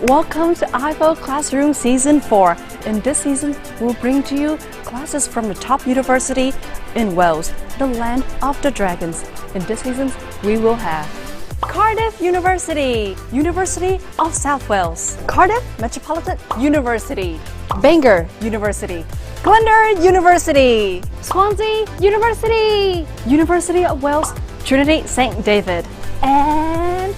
Welcome to IFO Classroom Season 4. In this season, we'll bring to you classes from the top university in Wales, the land of the dragons. In this season, we will have Cardiff University, University of South Wales, Cardiff Metropolitan University, Bangor University, Glendair University, Swansea University, University of Wales, Trinity St. David, and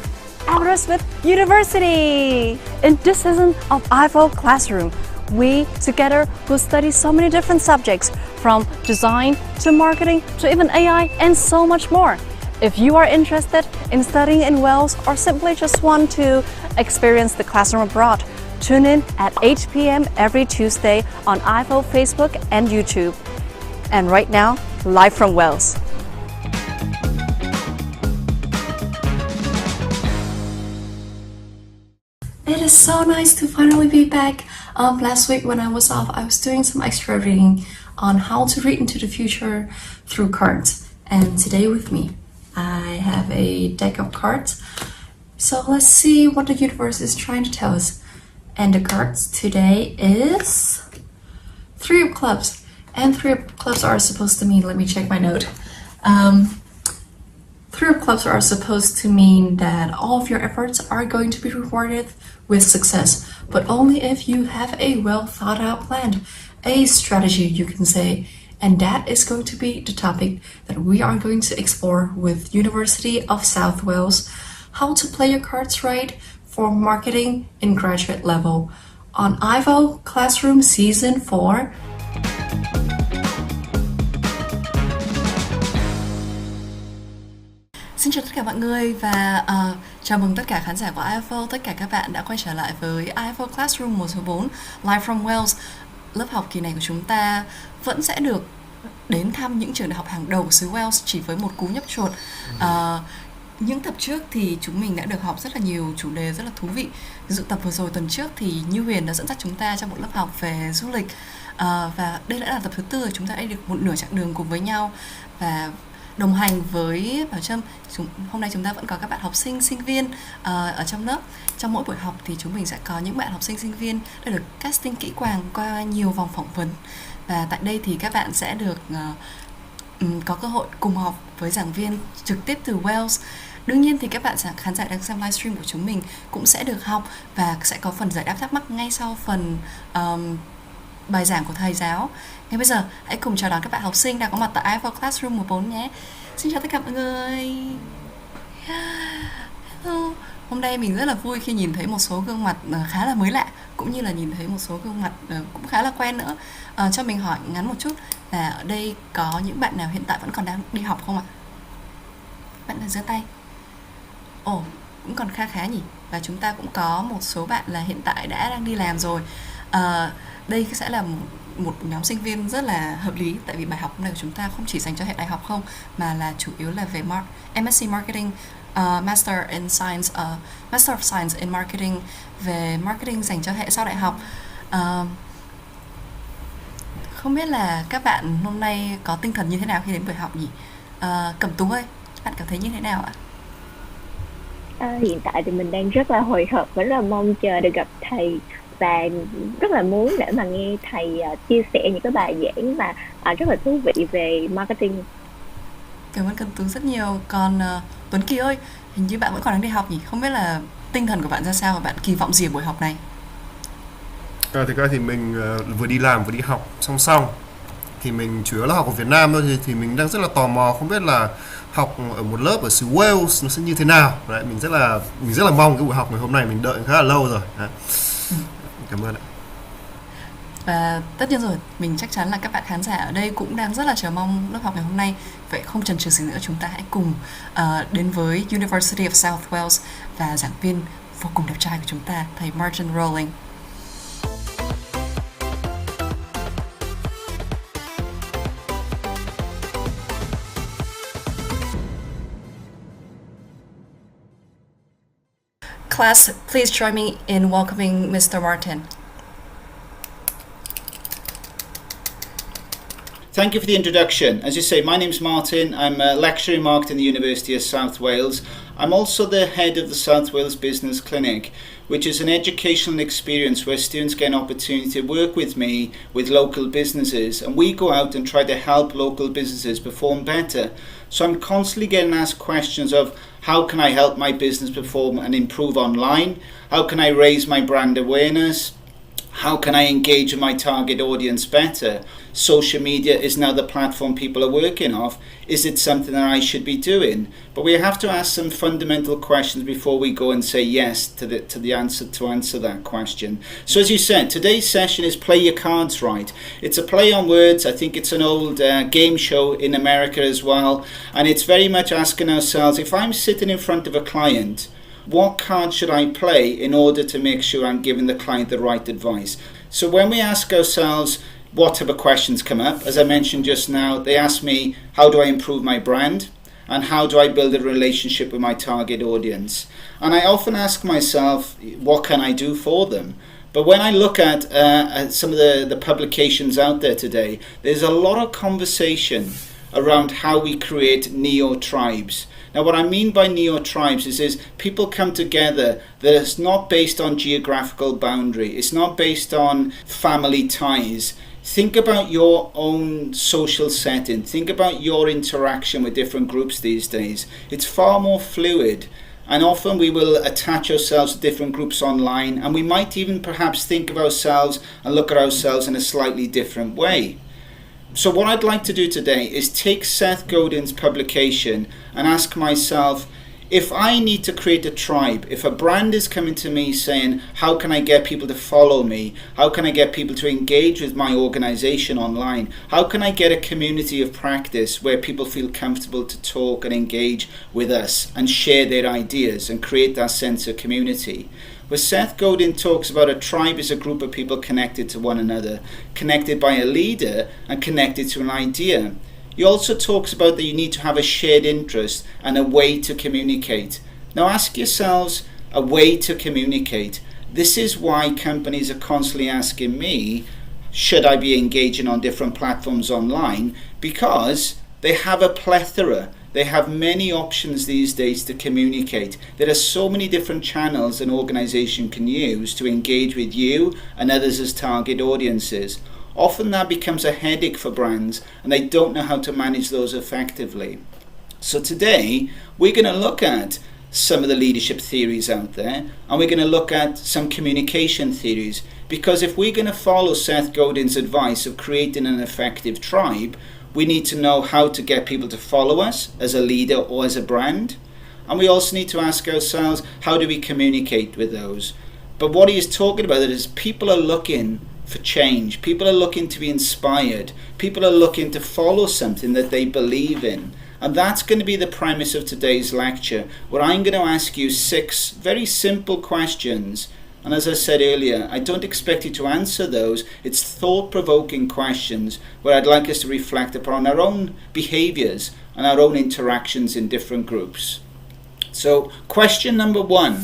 Aberystwyth University. In this season of IFO Classroom, we together will study so many different subjects, from design to marketing to even AI and so much more. If you are interested in studying in Wales or simply just want to experience the classroom abroad, tune in at 8 p.m. every Tuesday on IFO Facebook and YouTube. And right now, live from Wales. It is so nice to finally be back. Last week when I was off, I was doing some extra reading on how to read into the future through cards. And today with me, I have a deck of cards. So let's see what the universe is trying to tell us. And the cards today is Three of Clubs. And Three of Clubs are supposed to mean, let me check my note. Three of Clubs are supposed to mean that all of your efforts are going to be rewarded with success, but only if you have a well thought out plan, a strategy you can say. And that is going to be the topic that we are going to explore with University of South Wales, how to play your cards right for marketing in graduate level on IFO Classroom Season 4. Xin chào tất cả mọi người và chào mừng tất cả khán giả của IFO, tất cả các bạn đã quay trở lại với IFO Classroom mùa số 4 Live from Wales. Lớp học kỳ này của chúng ta vẫn sẽ được đến thăm những trường đại học hàng đầu xứ Wales chỉ với một cú nhấp chuột. Những tập trước thì chúng mình đã được học rất là nhiều chủ đề rất là thú vị. Ví dụ tập vừa rồi tuần trước thì Như Huyền đã dẫn dắt chúng ta trong một lớp học về du lịch, và đây đã là tập thứ 4, chúng ta đã được một nửa chặng đường cùng với nhau và đồng hành với Bảo Trâm. Hôm nay chúng ta vẫn có các bạn học sinh, sinh viên ở trong lớp. Trong mỗi buổi học thì chúng mình sẽ có những bạn học sinh, sinh viên đã được casting kỹ càng qua nhiều vòng phỏng vấn. Và tại đây thì các bạn sẽ được có cơ hội cùng học với giảng viên trực tiếp từ Wales. Đương nhiên thì các bạn khán giả đang xem livestream của chúng mình cũng sẽ được học và sẽ có phần giải đáp thắc mắc ngay sau phần bài giảng của thầy giáo. Ngay bây giờ, hãy cùng chào đón các bạn học sinh đang có mặt tại IFO Classroom mùa 4 nhé. Xin chào tất cả mọi người. Hello. Hôm nay mình rất là vui khi nhìn thấy một số gương mặt khá là mới lạ, cũng như là nhìn thấy một số gương mặt cũng khá là quen nữa. Cho mình hỏi ngắn một chút là ở đây có những bạn nào hiện tại vẫn còn đang đi học không ạ? Bạn nào giơ tay? Ồ, cũng còn khá nhỉ. Và chúng ta cũng có một số bạn là hiện tại đang đi làm rồi. Đây sẽ là một nhóm sinh viên rất là hợp lý, tại vì bài học hôm nay của chúng ta không chỉ dành cho hệ đại học không, mà là chủ yếu là về MSC Marketing, Master of Science in Marketing, về marketing dành cho hệ sau đại học. Không biết là các bạn hôm nay có tinh thần như thế nào khi đến buổi học nhỉ? Cẩm Tú ơi, bạn cảm thấy như thế nào ạ? Hiện tại thì mình đang rất là hồi hộp và rất là mong chờ được gặp thầy, và rất là muốn để mà nghe thầy chia sẻ những cái bài giảng mà rất là thú vị về marketing. Cảm ơn Cẩm Tú rất nhiều. Còn Tuấn Kỳ ơi, hình như bạn vẫn còn đang đi học nhỉ? Không biết là tinh thần của bạn ra sao và bạn kỳ vọng gì ở buổi học này? Thực ra thì mình vừa đi làm vừa đi học song song. Thì mình chủ yếu là học ở Việt Nam thôi, thì mình đang rất là tò mò không biết là học ở một lớp ở xứ Wales nó sẽ như thế nào. Đấy, mình rất là mong cái buổi học ngày hôm nay, mình đợi khá là lâu rồi. Đấy. Cảm ơn ạ. Và tất nhiên rồi, mình chắc chắn là các bạn khán giả ở đây cũng đang rất là chờ mong lớp học ngày hôm nay. Vậy không chần chừ gì nữa, chúng ta hãy cùng đến với University of South Wales và giảng viên vô cùng đẹp trai của chúng ta, thầy Martyn Rowling. Class, please join me in welcoming Mr. Martyn. Thank you for the introduction. As you say, my name's Martyn. I'm a lecturer in marketing at the University of South Wales. I'm also the head of the South Wales Business Clinic, which is an educational experience where students get an opportunity to work with me with local businesses, and we go out and try to help local businesses perform better. So I'm constantly getting asked questions of how can I help my business perform and improve online? How can I raise my brand awareness? How can I engage with my target audience better? Social media is now the platform people are working off. Is it something that I should be doing? But we have to ask some fundamental questions before we go and say yes to the answer that question. So as you said, today's session is play your cards right. It's a play on words. I think it's an old game show in America as well. And it's very much asking ourselves, if I'm sitting in front of a client, what card should I play in order to make sure I'm giving the client the right advice? So when we ask ourselves what type of questions come up, as I mentioned just now, they ask me, how do I improve my brand? And how do I build a relationship with my target audience? And I often ask myself, what can I do for them? But when I look at some of the publications out there today, there's a lot of conversation around how we create neo-tribes. Now what I mean by neo-tribes is people come together that is not based on geographical boundary. It's not based on family ties. Think about your own social setting. Think about your interaction with different groups these days. It's far more fluid. And often we will attach ourselves to different groups online, and we might even perhaps think of ourselves and look at ourselves in a slightly different way. So what I'd like to do today is take Seth Godin's publication and ask myself, if I need to create a tribe, if a brand is coming to me saying, how can I get people to follow me? How can I get people to engage with my organization online? How can I get a community of practice where people feel comfortable to talk and engage with us and share their ideas and create that sense of community? Where Seth Godin talks about a tribe is a group of people connected to one another, connected by a leader and connected to an idea. He also talks about that you need to have a shared interest and a way to communicate. Now ask yourselves, a way to communicate. This is why companies are constantly asking me, should I be engaging on different platforms online? Because they have a plethora. They have many options these days to communicate. There are so many different channels an organization can use to engage with you and others as target audiences. Often that becomes a headache for brands and they don't know how to manage those effectively. So today we're going to look at some of the leadership theories out there, and we're going to look at some communication theories, because if we're going to follow Seth Godin's advice of creating an effective tribe, we need to know how to get people to follow us as a leader or as a brand. And we also need to ask ourselves, how do we communicate with those? But what he is talking about is people are looking for change. People are looking to be inspired. People are looking to follow something that they believe in. And that's going to be the premise of today's lecture, where I'm going to ask you 6 very simple questions. And as I said earlier, I don't expect you to answer those. It's thought-provoking questions where I'd like us to reflect upon our own behaviors and our own interactions in different groups. So, question number 1.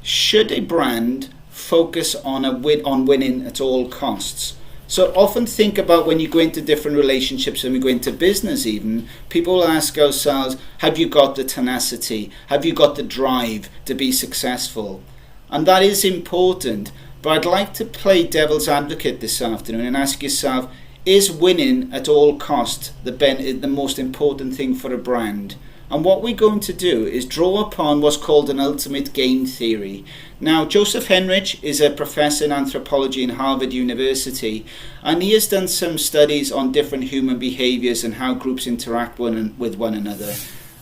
Should a brand focus on winning at all costs? So often think about when you go into different relationships and we go into business even, people will ask ourselves, have you got the tenacity? Have you got the drive to be successful? And that is important, but I'd like to play devil's advocate this afternoon and ask yourself, is winning at all costs the most important thing for a brand? And what we're going to do is draw upon what's called an ultimate game theory. Now, Joseph Henrich is a professor in anthropology in Harvard University, and he has done some studies on different human behaviors and how groups interact with one another.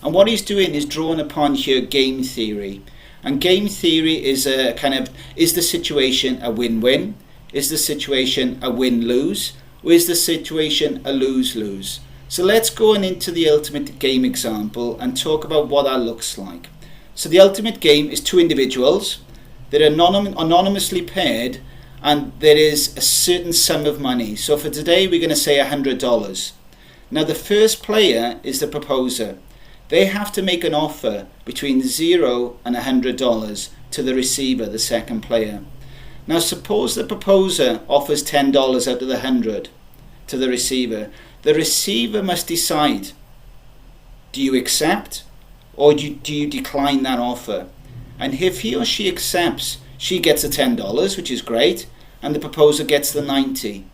And what he's doing is drawing upon here game theory. And game theory is is the situation a win-win? Is the situation a win-lose? Or is the situation a lose-lose? So let's go on into the ultimate game example and talk about what that looks like. So the ultimate game is 2 individuals. They're anonymously paired, and there is a certain sum of money. So for today we're going to say $100. Now the first player is the proposer. They have to make an offer between $0 and $100 to the receiver, the second player. Now suppose the proposer offers $10 out of the 100 to the receiver. The receiver must decide, do you accept or do you decline that offer? And if he or she accepts, she gets the $10, which is great, and the proposer gets the 90.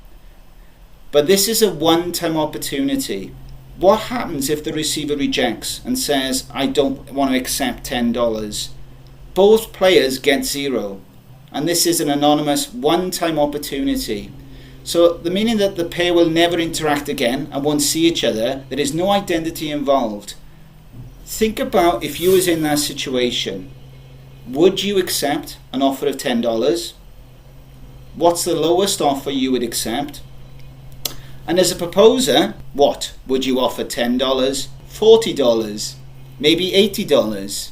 But this is a one-time opportunity. What happens if the receiver rejects and says, I don't want to accept $10? Both players get zero. And this is an anonymous one-time opportunity. So the meaning that the pair will never interact again and won't see each other, there is no identity involved. Think about if you was in that situation. Would you accept an offer of $10? What's the lowest offer you would accept? And as a proposer, what would you offer? $10, $40, maybe $80?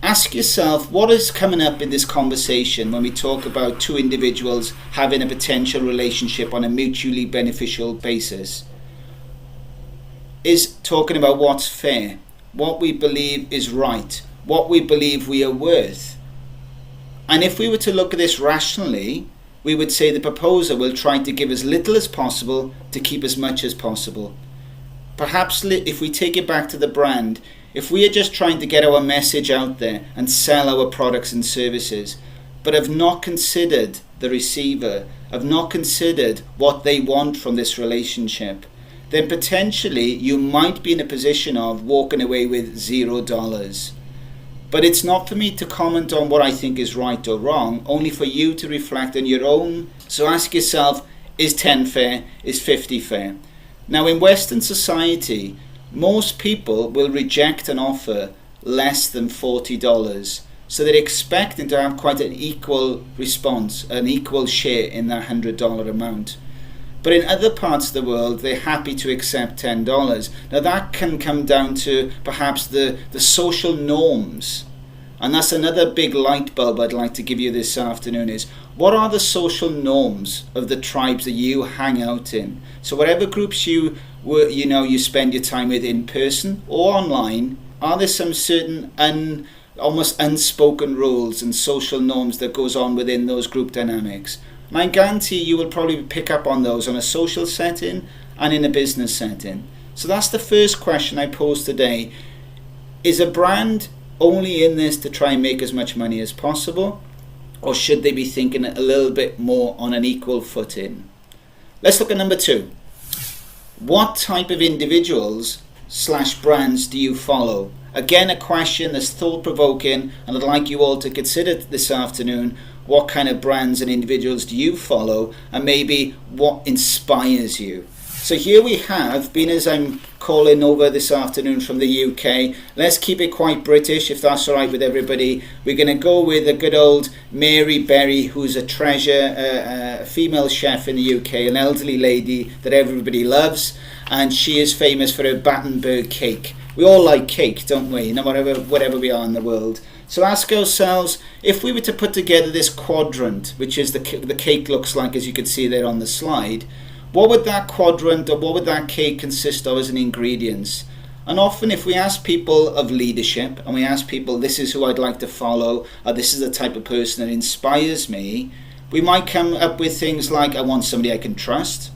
Ask yourself what is coming up in this conversation when we talk about two individuals having a potential relationship on a mutually beneficial basis. Is talking about what's fair, what we believe is right, what we believe we are worth. And if we were to look at this rationally, we would say the proposer will try to give as little as possible to keep as much as possible. Perhaps if we take it back to the brand, if we are just trying to get our message out there and sell our products and services, but have not considered the receiver, have not considered what they want from this relationship, then potentially you might be in a position of walking away with $0. But it's not for me to comment on what I think is right or wrong, only for you to reflect on your own. So ask yourself, is 10 fair? Is 50 fair? Now in Western society, most people will reject an offer less than $40. So they're expecting to have quite an equal response, an equal share in that $100 amount. But in other parts of the world, they're happy to accept $10. Now that can come down to perhaps the social norms. And that's another big light bulb I'd like to give you this afternoon is, what are the social norms of the tribes that you hang out in? So whatever groups you spend your time with in person or online, are there some certain almost unspoken rules and social norms that goes on within those group dynamics? And I guarantee you will probably pick up on those on a social setting and in a business setting. So that's the first question I pose today. Is a brand only in this to try and make as much money as possible? Or should they be thinking a little bit more on an equal footing? Let's look at number 2. What type of individuals / brands do you follow? Again, a question that's thought-provoking, and I'd like you all to consider this afternoon. What kind of brands and individuals do you follow, and maybe what inspires you? So here we have, being as I'm calling over this afternoon from the UK, let's keep it quite British if that's all right with everybody. We're going to go with a good old Mary Berry, who's a treasure, a female chef in the UK, an elderly lady that everybody loves, and she is famous for her Battenberg cake. We all like cake, don't we? No matter whatever we are in the world. So ask ourselves, if we were to put together this quadrant, which is the cake looks like, as you can see there on the slide, what would that quadrant or what would that cake consist of as an ingredients? And often if we ask people of leadership and we ask people, this is who I'd like to follow, or this is the type of person that inspires me, we might come up with things like, I want somebody I can trust,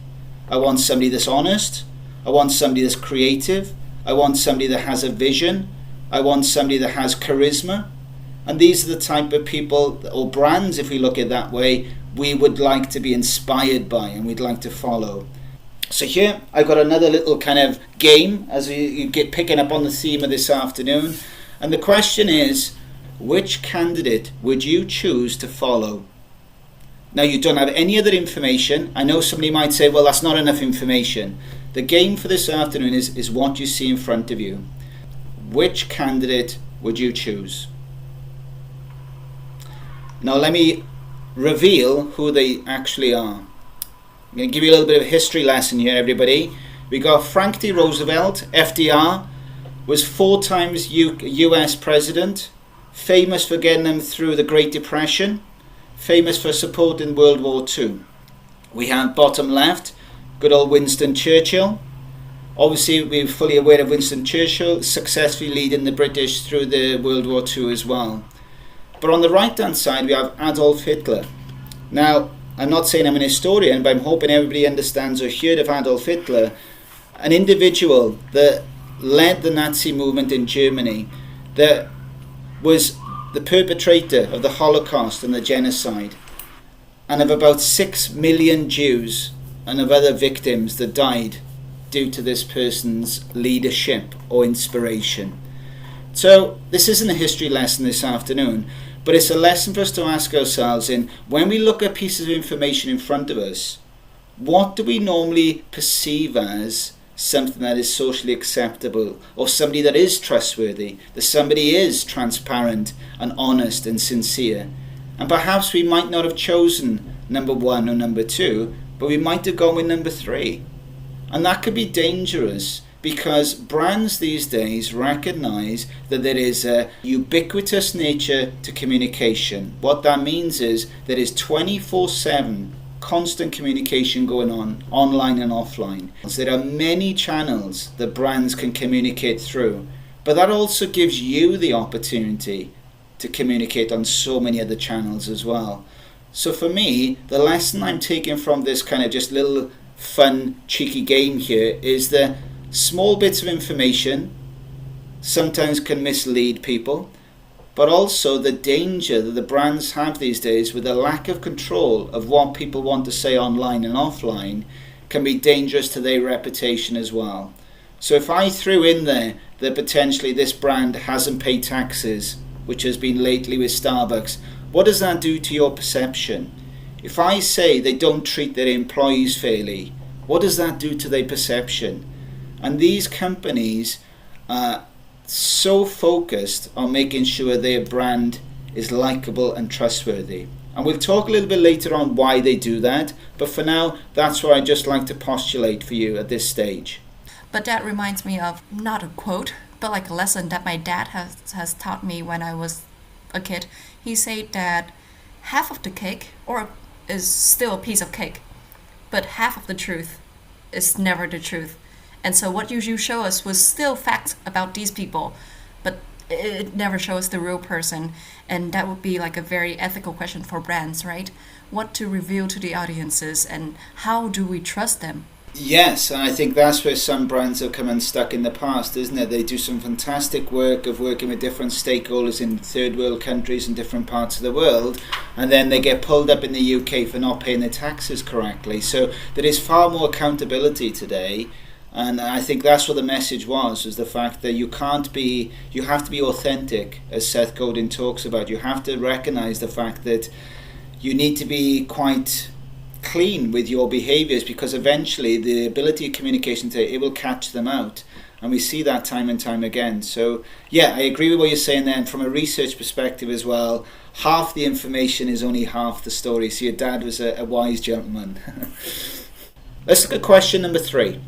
I want somebody that's honest, I want somebody that's creative, I want somebody that has a vision, I want somebody that has charisma. And these are the type of people or brands, if we look at it that way, we would like to be inspired by and we'd like to follow. So here I've got another little kind of game as you get picking up on the theme of this afternoon. And the question is, which candidate would you choose to follow? Now you don't have any other information. I know somebody might say, well, that's not enough information. The game for this afternoon is what you see in front of you. Which candidate would you choose? Now let me reveal who they actually are. I'm going to give you a little bit of a history lesson here, everybody. We got Frank D. Roosevelt, FDR, was 4 times US president, famous for getting them through the Great Depression, famous for supporting World War II. We have bottom left, good old Winston Churchill. Obviously, we're fully aware of Winston Churchill successfully leading the British through the World War II as well. But on the right-hand side, we have Adolf Hitler. Now, I'm not saying I'm an historian, but I'm hoping everybody understands or heard of Adolf Hitler, an individual that led the Nazi movement in Germany, that was the perpetrator of the Holocaust and the genocide, and of about 6 million Jews and of other victims that died due to this person's leadership or inspiration. So this isn't a history lesson this afternoon, but it's a lesson for us to ask ourselves in, when we look at pieces of information in front of us, what do we normally perceive as something that is socially acceptable, or somebody that is trustworthy, that somebody is transparent and honest and sincere? And perhaps we might not have chosen number 1 or number 2, but we might have gone with number 3. And that could be dangerous, because brands these days recognize that there is a ubiquitous nature to communication. What that means is there is 24/7 constant communication going on, online and offline. So there are many channels that brands can communicate through, but that also gives you the opportunity to communicate on so many other channels as well. So for me, the lesson I'm taking from this kind of just little fun, cheeky game here is that small bits of information sometimes can mislead people, but also the danger that the brands have these days with the lack of control of what people want to say online and offline can be dangerous to their reputation as well. So if I threw in there that potentially this brand hasn't paid taxes, which has been lately with Starbucks, what does that do to your perception? If I say they don't treat their employees fairly, what does that do to their perception? And these companies are so focused on making sure their brand is likable and trustworthy. And we'll talk a little bit later on why they do that, but for now, that's what I'd just like to postulate for you at this stage. But that reminds me of not a quote, but like a lesson that my dad has taught me when I was a kid. He said that half of the cake is still a piece of cake, but half of the truth is never the truth. And so what you show us was still facts about these people, but it never shows the real person. And that would be like a very ethical question for brands, right? What to reveal to the audiences and how do we trust them? Yes, and I think that's where some brands have come unstuck in the past, isn't it? They do some fantastic work of working with different stakeholders in third world countries and different parts of the world, and then they get pulled up in the UK for not paying their taxes correctly. So there is far more accountability today, and I think that's what the message was the fact that you have to be authentic, as Seth Godin talks about. You have to recognize the fact that you need to be quite clean with your behaviors, because eventually the ability of communication today, it will catch them out, and we see that time and time again. So yeah, I agree with what you're saying there, and from a research perspective as well, half the information is only half the story. So your dad was a wise gentleman. Let's look at question number 3.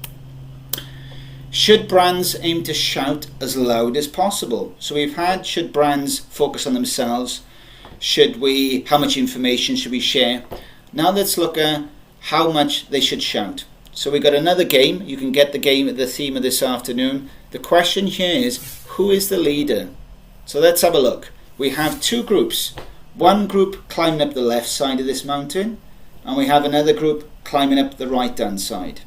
Should brands aim to shout as loud as possible? So we've had, should brands focus on themselves? How much information should we share? Now let's look at how much they should shout. So we've got another game. You can get the theme of this afternoon. The question here is, who is the leader? So let's have a look. We have 2 groups. One group climbing up the left side of this mountain, and we have another group climbing up the right hand side.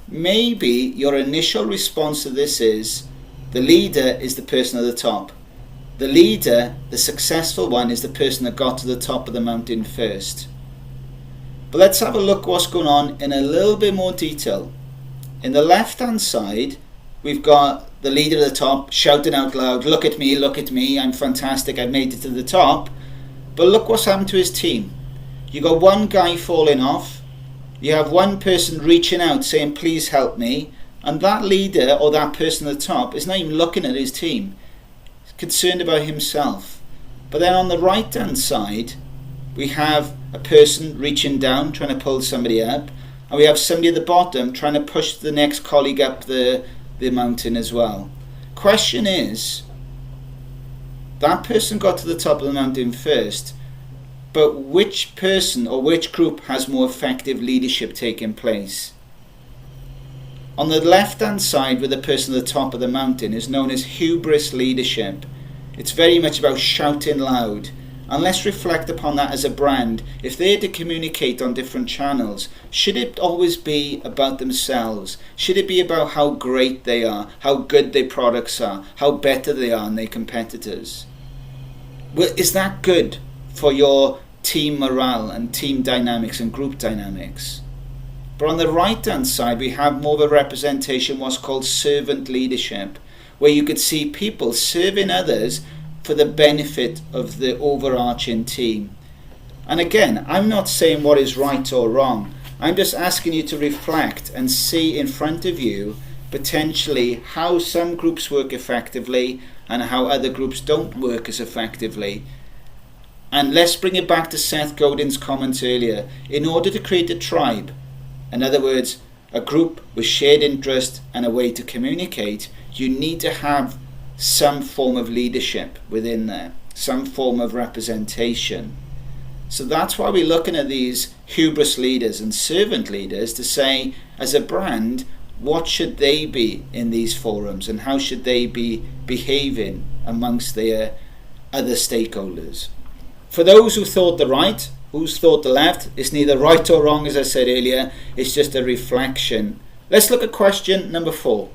Maybe your initial response to this is, the leader is the person at the top. The leader, the successful one, is the person that got to the top of the mountain first. But let's have a look what's going on in a little bit more detail. In the left hand side, we've got the leader at the top shouting out loud, look at me, I'm fantastic, I've made it to the top. But look what's happened to his team. You got one guy falling off, you have one person reaching out saying please help me, and that leader or that person at the top is not even looking at his team. He's concerned about himself. But then on the right hand side, we have a person reaching down, trying to pull somebody up, and we have somebody at the bottom trying to push the next colleague up the mountain as well. Question is, that person got to the top of the mountain first, but which person or which group has more effective leadership taking place? On the left hand side, with the person at the top of the mountain, is known as hubris leadership. It's very much about shouting loud, And let's reflect upon that as a brand. If they're to communicate on different channels, should it always be about themselves? Should it be about how great they are, how good their products are, how better they are than their competitors? Well, is that good for your team morale and team dynamics and group dynamics? But on the right hand side, we have more of a representation, what's called servant leadership, where you could see people serving others for the benefit of the overarching team. And again, I'm not saying what is right or wrong. I'm just asking you to reflect and see in front of you potentially how some groups work effectively and how other groups don't work as effectively. And let's bring it back to Seth Godin's comments earlier. In order to create a tribe, in other words, a group with shared interest and a way to communicate, you need to have some form of leadership within there, some form of representation. So that's why we're looking at these hubris leaders and servant leaders to say, as a brand, what should they be in these forums and how should they be behaving amongst their other stakeholders. For those who thought the right, who's thought the left, it's neither right or wrong, as I said earlier, it's just a reflection. Let's look at question number 4.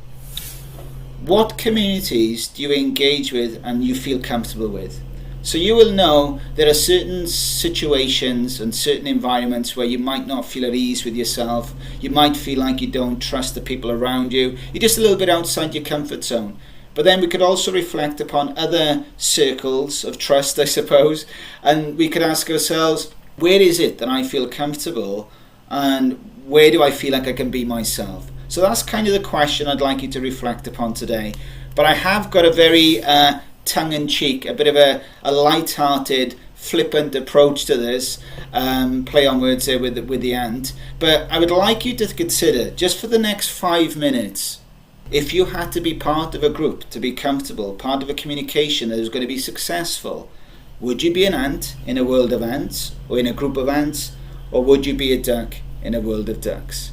What communities do you engage with and you feel comfortable with? So you will know there are certain situations and certain environments where you might not feel at ease with yourself. You might feel like you don't trust the people around you. You're just a little bit outside your comfort zone. But then we could also reflect upon other circles of trust, I suppose, and we could ask ourselves, where is it that I feel comfortable and where do I feel like I can be myself? So that's kind of the question I'd like you to reflect upon today. But I have got a very tongue-in-cheek, a bit of a light-hearted, flippant approach to this, play on words there with the ant. But I would like you to consider, just for the next 5 minutes, if you had to be part of a group to be comfortable, part of a communication that was going to be successful, would you be an ant in a world of ants, or in a group of ants, or would you be a duck in a world of ducks?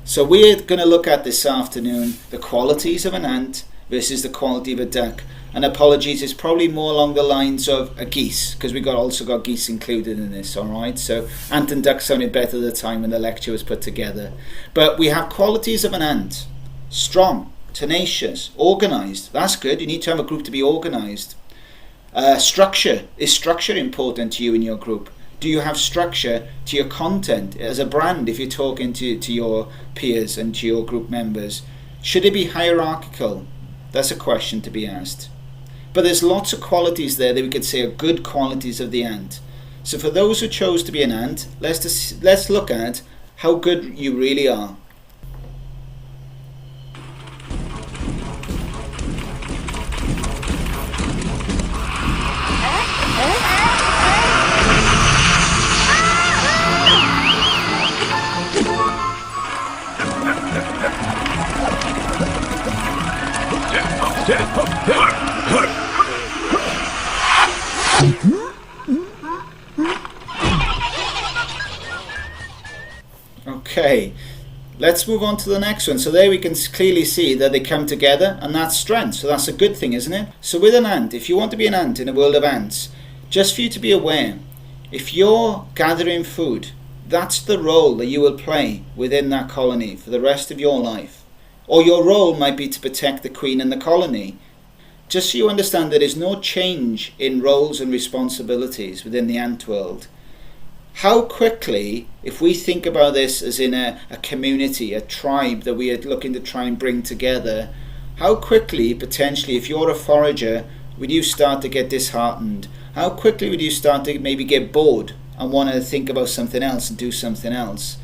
So we're going to look at this afternoon the qualities of an ant versus the quality of a duck. And apologies, it's probably more along the lines of a geese, because we also got geese included in this, all right? So ant and duck sounded better at the time when the lecture was put together. But we have qualities of an ant: strong, tenacious, organised. That's good. You need to have a group to be organised. Structure. Is structure important to you in your group? Do you have structure to your content as a brand if you're talking to your peers and to your group members? Should it be hierarchical? That's a question to be asked. But there's lots of qualities there that we could say are good qualities of the ant. So for those who chose to be an ant, let's look at how good you really are. Okay, let's move on to the next one. So there we can clearly see that they come together, and that's strength. So that's a good thing, isn't it? So with an ant, if you want to be an ant in a world of ants, just for you to be aware, if you're gathering food, that's the role that you will play within that colony for the rest of your life. Or your role might be to protect the queen and the colony. Just so you understand, there is no change in roles and responsibilities within the ant world. How quickly, if we think about this as in a community, a tribe that we are looking to try and bring together, how quickly, potentially, if you're a forager, would you start to get disheartened? How quickly would you start to maybe get bored and want to think about something else and do something else?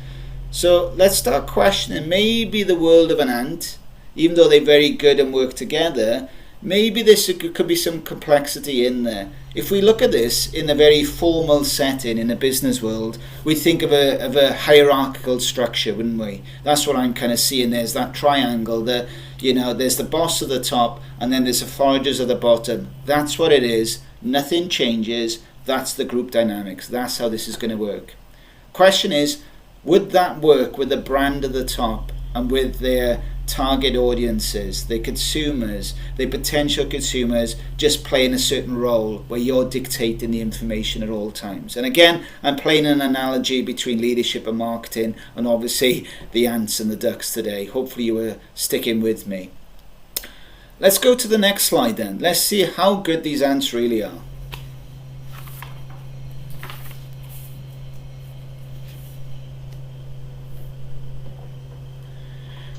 So let's start questioning maybe the world of an ant, even though they're very good and work together, maybe this could be some complexity in there. If we look at this in a very formal setting in a business world, we think of a hierarchical structure, wouldn't we? That's what I'm kind of seeing. There's that triangle, there's the boss at the top and then there's the foragers at the bottom. That's what it is. Nothing changes. That's the group dynamics. That's how this is going to work. Question is, would that work with the brand at the top and with their target audiences, their consumers, their potential consumers, just playing a certain role where you're dictating the information at all times. And again, I'm playing an analogy between leadership and marketing, and obviously the ants and the ducks today. Hopefully you were sticking with me. Let's go to the next slide then. Let's see how good these ants really are.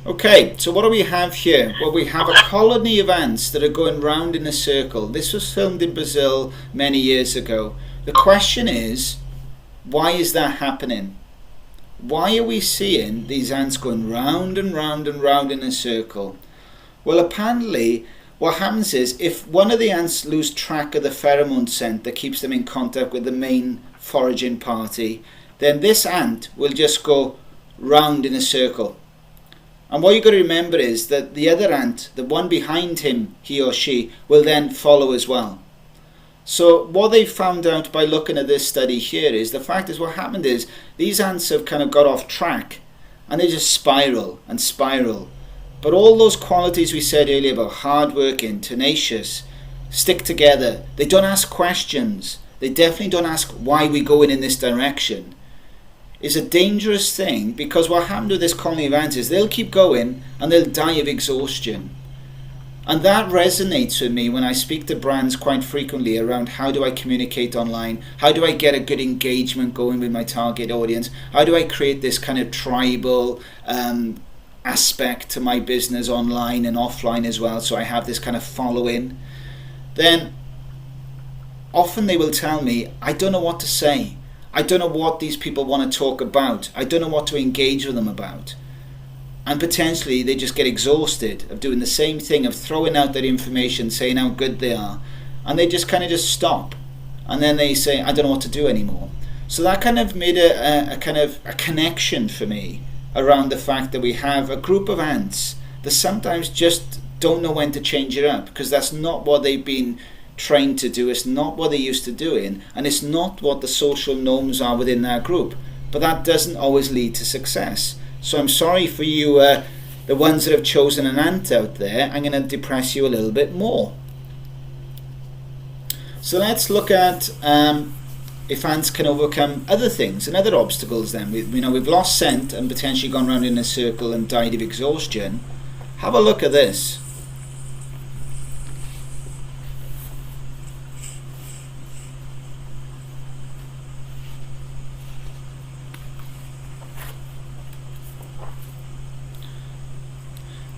Okay, so what do we have here? Well, we have a colony of ants that are going round in a circle. This was filmed in Brazil many years ago. The question is, why is that happening? Why are we seeing these ants going round and round and round in a circle? Well, apparently, what happens is, if one of the ants lose track of the pheromone scent that keeps them in contact with the main foraging party, then this ant will just go round in a circle. And what you've got to remember is that the other ant, the one behind him, he or she, will then follow as well. So what they found out by looking at this study here is, the fact is what happened is, these ants have kind of got off track and they just spiral and spiral. But all those qualities we said earlier about hardworking, tenacious, stick together, they don't ask questions. They definitely don't ask why we're going in this direction. Is a dangerous thing, because what happened to this colony of ants is they'll keep going and they'll die of exhaustion. And that resonates with me when I speak to brands quite frequently around how do I communicate online, how do I get a good engagement going with my target audience, how do I create this kind of tribal aspect to my business online and offline as well, so I have this kind of following. Then often they will tell me, I don't know what to say. I don't know what these people want to talk about. I don't know what to engage with them about. And potentially they just get exhausted of doing the same thing, of throwing out that information, saying how good they are. And they just kind of just stop. And then they say, I don't know what to do anymore. So that kind of made a kind of a connection for me around the fact that we have a group of ants that sometimes just don't know when to change it up, because that's not what they've been trained to do. It's not what they're used to doing, and it's not what the social norms are within that group. But that doesn't always lead to success. So I'm sorry for you, the ones that have chosen an ant out there. I'm going to depress you a little bit more. So let's look at if ants can overcome other things and other obstacles. Then we've lost scent and potentially gone round in a circle and died of exhaustion. Have a look at this.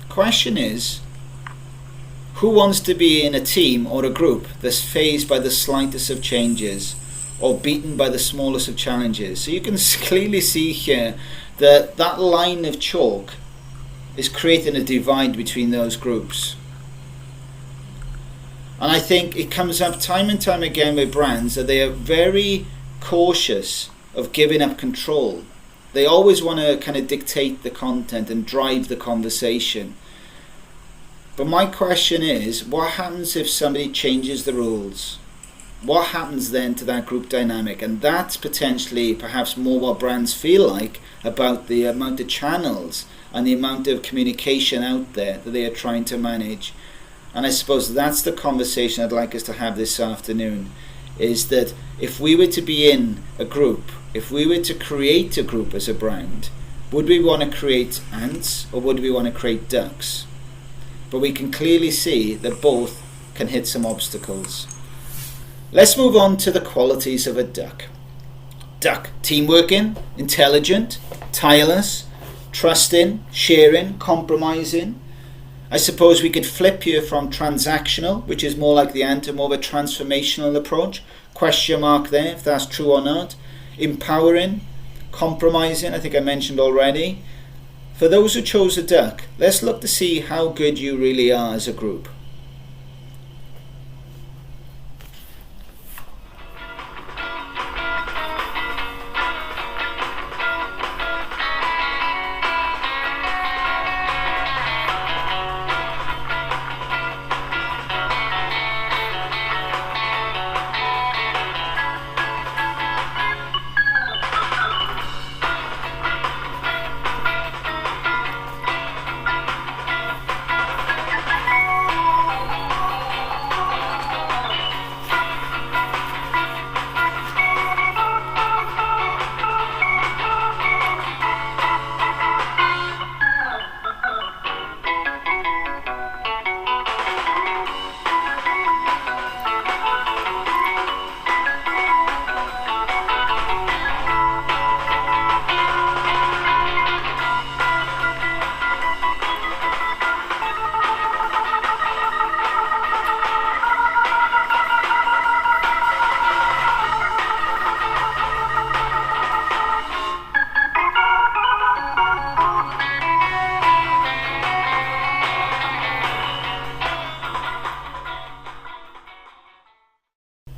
Question is, who wants to be in a team or a group that's phased by the slightest of changes or beaten by the smallest of challenges? So you can clearly see here that that line of chalk is creating a divide between those groups. And I think it comes up time and time again with brands that they are very cautious of giving up control. They always want to kind of dictate the content and drive the conversation. But my question is, what happens if somebody changes the rules? What happens then to that group dynamic? And that's potentially perhaps more what brands feel like about the amount of channels and the amount of communication out there that they are trying to manage. And I suppose that's the conversation I'd like us to have this afternoon, is that if we were to be in a group, if we were to create a group as a brand, would we want to create ants or would we want to create ducks? But we can clearly see that both can hit some obstacles. Let's move on to the qualities of a duck. Duck: teamworking, intelligent, tireless, trusting, sharing, compromising. I suppose we could flip here from transactional, which is more like the ant, to more of a transformational approach. Question mark there if that's true or not. Empowering, compromising, I think I mentioned already. For those who chose a duck, let's look to see how good you really are as a group.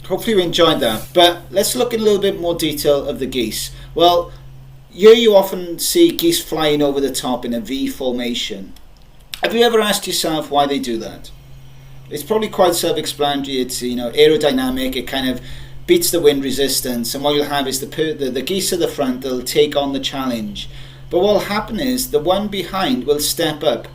Hopefully you enjoyed that. But let's look in a little bit more detail of the geese. Well, here you often see geese flying over the top in a V formation. Have you ever asked yourself why they do that? It's probably quite self-explanatory. It's, aerodynamic. It kind of beats the wind resistance, and what you'll have is the geese at the front, they'll take on the challenge. But what will happen is the one behind will step up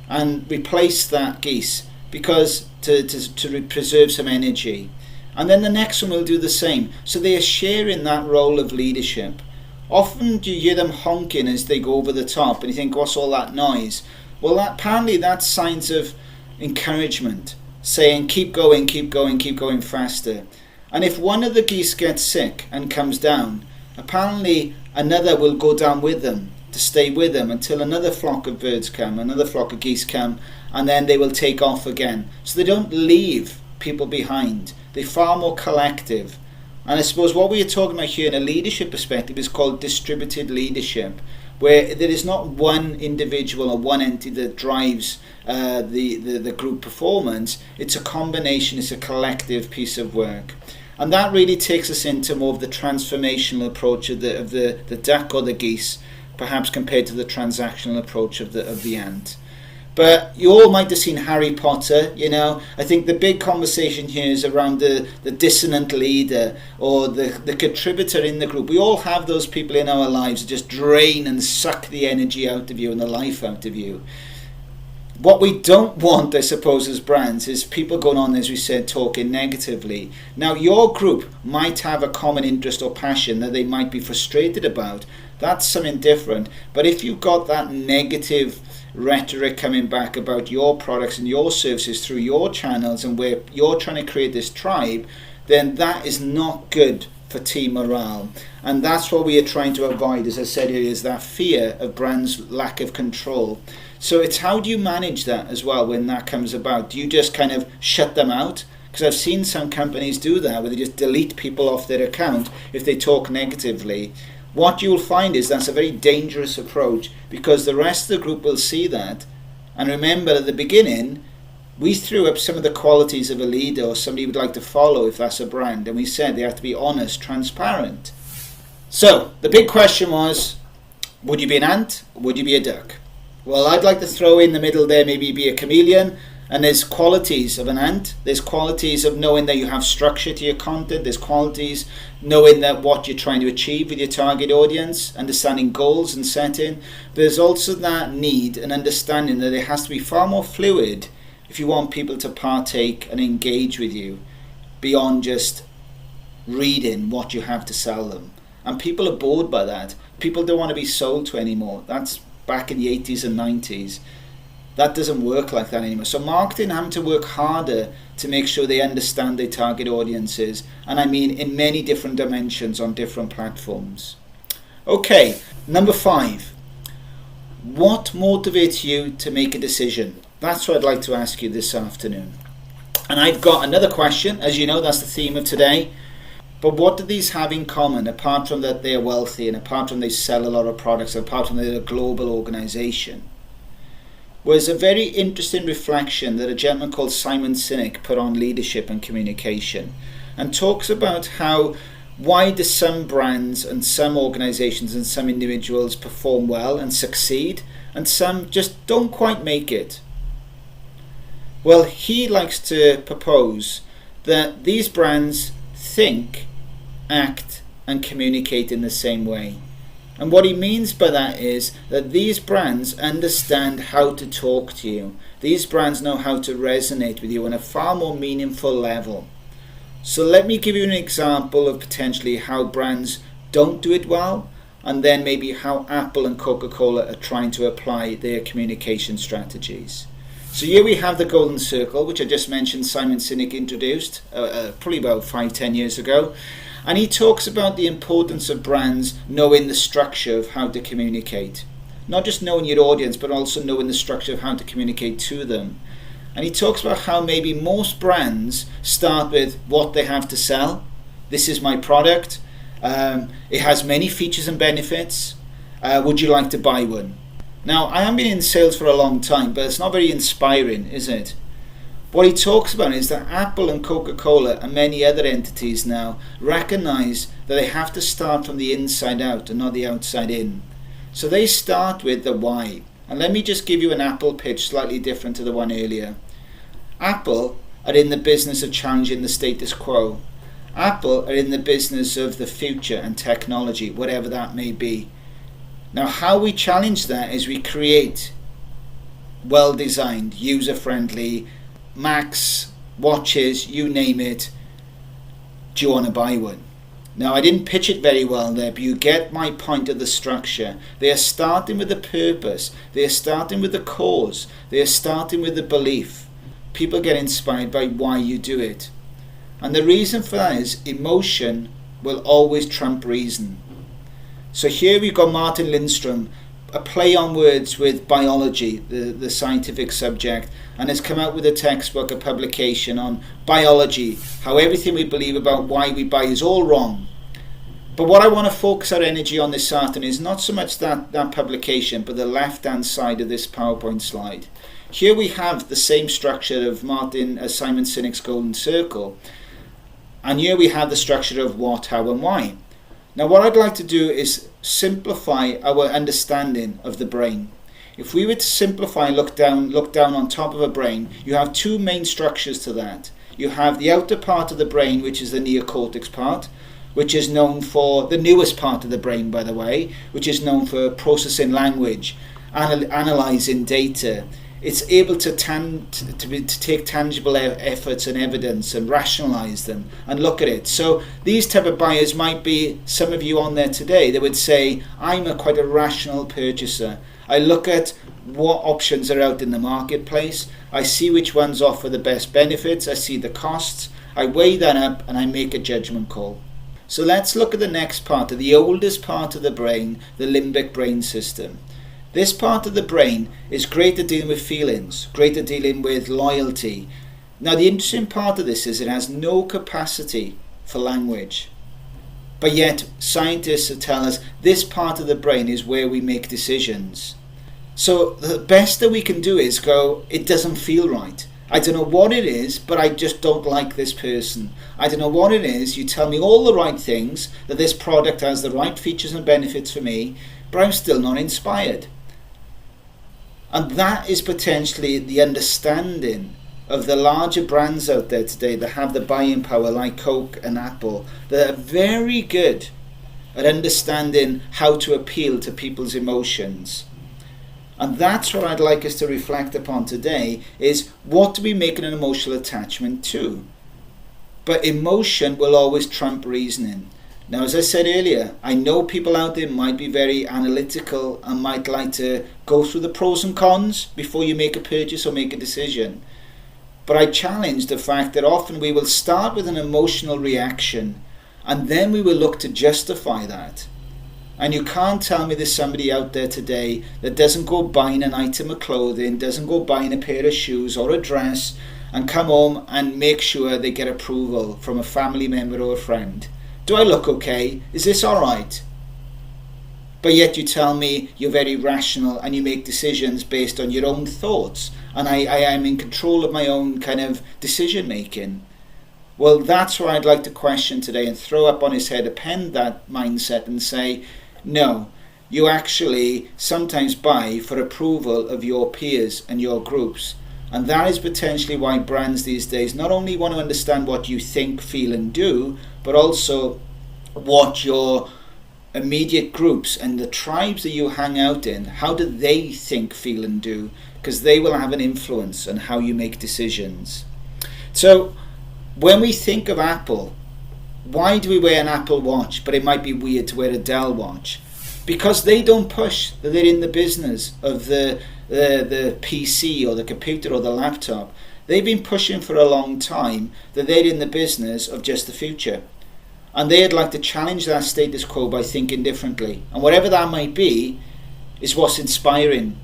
and replace that geese because to preserve some energy. And then the next one will do the same. So they are sharing that role of leadership. Often do you hear them honking as they go over the top, and you think, what's all that noise? Well, apparently that's signs of encouragement, saying keep going, keep going, keep going faster. And if one of the geese gets sick and comes down, apparently another will go down with them to stay with them until another flock of birds come, another flock of geese come, and then they will take off again. So they don't leave people behind. They're far more collective. And I suppose what we are talking about here in a leadership perspective is called distributed leadership, where there is not one individual or one entity that drives the group performance. It's a combination, it's a collective piece of work. And that really takes us into more of the transformational approach of the duck or the geese, perhaps compared to the transactional approach of the ant. But you all might have seen Harry Potter, I think the big conversation here is around the dissonant leader or the contributor in the group. We all have those people in our lives that just drain and suck the energy out of you and the life out of you. What we don't want, I suppose, as brands is people going on, as we said, talking negatively. Now, your group might have a common interest or passion that they might be frustrated about. That's something different. But if you've got that negative rhetoric coming back about your products and your services through your channels and where you're trying to create this tribe, then that is not good for team morale. And that's what we are trying to avoid, as I said earlier, is that fear of brands' lack of control. So it's how do you manage that as well when that comes about? Do you just kind of shut them out? Because I've seen some companies do that, where they just delete people off their account if they talk negatively. What you'll find is that's a very dangerous approach, because the rest of the group will see that. And remember, at the beginning, we threw up some of the qualities of a leader or somebody would like to follow if that's a brand. And we said they have to be honest, transparent. So the big question was, would you be an ant or would you be a duck? Well, I'd like to throw in the middle there, maybe be a chameleon. And there's qualities of an ant. There's qualities of knowing that you have structure to your content. There's qualities knowing that what you're trying to achieve with your target audience, understanding goals and setting. There's also that need and understanding that it has to be far more fluid if you want people to partake and engage with you beyond just reading what you have to sell them. And people are bored by that. People don't want to be sold to anymore. That's back in the 80s and 90s. That doesn't work like that anymore. So marketing having to work harder to make sure they understand their target audiences, and I mean in many different dimensions on different platforms. Okay, number 5. What motivates you to make a decision? That's what I'd like to ask you this afternoon. And I've got another question. As you know, that's the theme of today. But what do these have in common, apart from that they're wealthy and apart from they sell a lot of products, apart from they're a global organization? Was a very interesting reflection that a gentleman called Simon Sinek put on leadership and communication, and talks about how why do some brands and some organizations and some individuals perform well and succeed and some just don't quite make it. Well, he likes to propose that these brands think, act and communicate in the same way. And what he means by that is that these brands understand how to talk to you. These brands know how to resonate with you on a far more meaningful level. So let me give you an example of potentially how brands don't do it well, and then maybe how Apple and Coca-Cola are trying to apply their communication strategies. So here we have the golden circle, which I just mentioned Simon Sinek introduced probably about 5-10 years ago. And he talks about the importance of brands knowing the structure of how to communicate. Not just knowing your audience, but also knowing the structure of how to communicate to them. And he talks about how maybe most brands start with what they have to sell. This is my product. It has many features and benefits. Would you like to buy one? Now, I have been in sales for a long time, but it's not very inspiring, is it? What he talks about is that Apple and Coca-Cola and many other entities now recognize that they have to start from the inside out and not the outside in. So they start with the why. And let me just give you an Apple pitch slightly different to the one earlier. Apple are in the business of challenging the status quo. Apple are in the business of the future and technology, whatever that may be. Now, how we challenge that is we create well-designed, user-friendly Macs, watches, you name it. Do you want to buy one? Now, I didn't pitch it very well there, but you get my point of the structure. They are starting with the purpose. They are starting with the cause. They are starting with the belief. People get inspired by why you do it. And the reason for that is emotion will always trump reason. So here we've got Martin Lindstrom, a play on words with biology, the scientific subject, and has come out with a textbook, a publication on biology, how everything we believe about why we buy is all wrong. But what I want to focus our energy on this afternoon is not so much that publication, but the left-hand side of this PowerPoint slide. Here we have the same structure of Simon Sinek's Golden Circle, and here we have the structure of what, how, and why. Now, what I'd like to do is simplify our understanding of the brain. If we were to simplify and look down on top of a brain, you have two main structures to that. You have the outer part of the brain, which is the neocortex part, which is known for the newest part of the brain, by the way, which is known for processing language, analyzing data. It's able to take tangible efforts and evidence and rationalize them and look at it. So these type of buyers might be some of you on there today. They would say, I'm quite a rational purchaser. I look at what options are out in the marketplace. I see which ones offer the best benefits. I see the costs. I weigh that up and I make a judgment call. So let's look at the next part, of the oldest part of the brain, the limbic brain system. This part of the brain is great at dealing with feelings, great at dealing with loyalty. Now, the interesting part of this is it has no capacity for language. But yet, scientists tell us this part of the brain is where we make decisions. So the best that we can do is go, it doesn't feel right. I don't know what it is, but I just don't like this person. I don't know what it is. You tell me all the right things, that this product has the right features and benefits for me, but I'm still not inspired. And that is potentially the understanding of the larger brands out there today that have the buying power, like Coke and Apple, that are very good at understanding how to appeal to people's emotions. And that's what I'd like us to reflect upon today, is what do we make an emotional attachment to? But emotion will always trump reasoning. Now, as I said earlier, I know people out there might be very analytical and might like to go through the pros and cons before you make a purchase or make a decision. But I challenge the fact that often we will start with an emotional reaction and then we will look to justify that. And you can't tell me there's somebody out there today that doesn't go buying an item of clothing, doesn't go buying a pair of shoes or a dress and come home and make sure they get approval from a family member or a friend. Do I look okay? Is this all right? But yet you tell me you're very rational and you make decisions based on your own thoughts, and I am in control of my own kind of decision making. Well, that's what I'd like to question today and throw up on his head, append that mindset and say, no, you actually sometimes buy for approval of your peers and your groups. And that is potentially why brands these days not only want to understand what you think, feel and do, but also what your immediate groups and the tribes that you hang out in, how do they think, feel and do? Because they will have an influence on how you make decisions. So when we think of Apple, why do we wear an Apple watch, but it might be weird to wear a Dell watch? Because they don't push, that they're in the business of the PC or the computer or the laptop. They've been pushing for a long time that they're in the business of just the future. And they'd like to challenge that status quo by thinking differently. And whatever that might be, is what's inspiring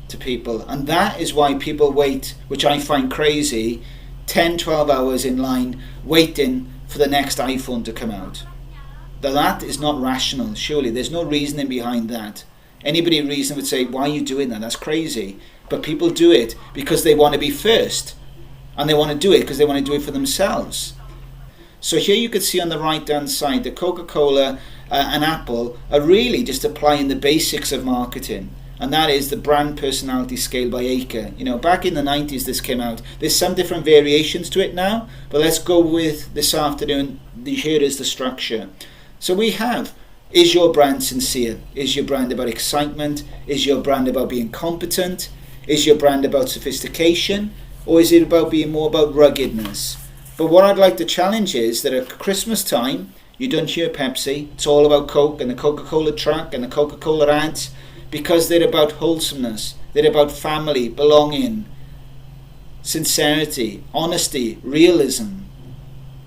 to people. And that is why people wait, which I find crazy, 10, 12 hours in line waiting for the next iPhone to come out. Now that is not rational, surely. There's no reasoning behind that. Anybody reason would say, why are you doing that? That's crazy. But people do it because they want to be first. And they want to do it because they want to do it for themselves. So here you could see on the right hand side that Coca-Cola and Apple are really just applying the basics of marketing. And that is the brand personality scale by acre. You know, back in the 90s this came out. There's some different variations to it now, but let's go with this afternoon. Here is the structure. So we have, is your brand sincere? Is your brand about excitement? Is your brand about being competent? Is your brand about sophistication? Or is it about being more about ruggedness? But what I'd like to challenge is that at Christmas time, you don't hear Pepsi. It's all about Coke and the Coca-Cola truck and the Coca-Cola ads, because they're about wholesomeness. They're about family, belonging, sincerity, honesty, realism,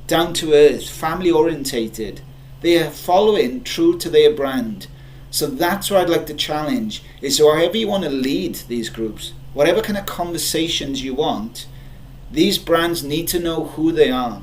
down to earth, family orientated. They are following true to their brand. So that's what I'd like to challenge, is however you want to lead these groups, whatever kind of conversations you want, these brands need to know who they are.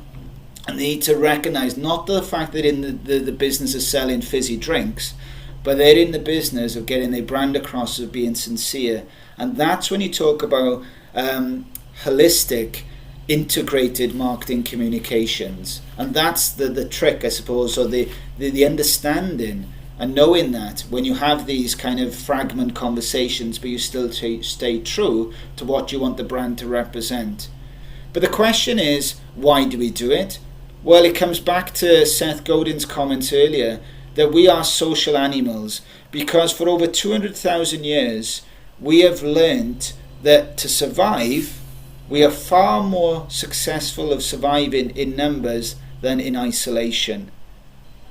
And they need to recognize not the fact that in the business of selling fizzy drinks, but they're in the business of getting their brand across, of being sincere. And that's when you talk about holistic, integrated marketing communications. And that's the trick, I suppose, or the understanding and knowing that when you have these kind of fragment conversations, but you still stay true to what you want the brand to represent. But the question is, why do we do it? Well, it comes back to Seth Godin's comments earlier, that we are social animals, because for over 200,000 years we have learned that to survive, we are far more successful of surviving in numbers than in isolation.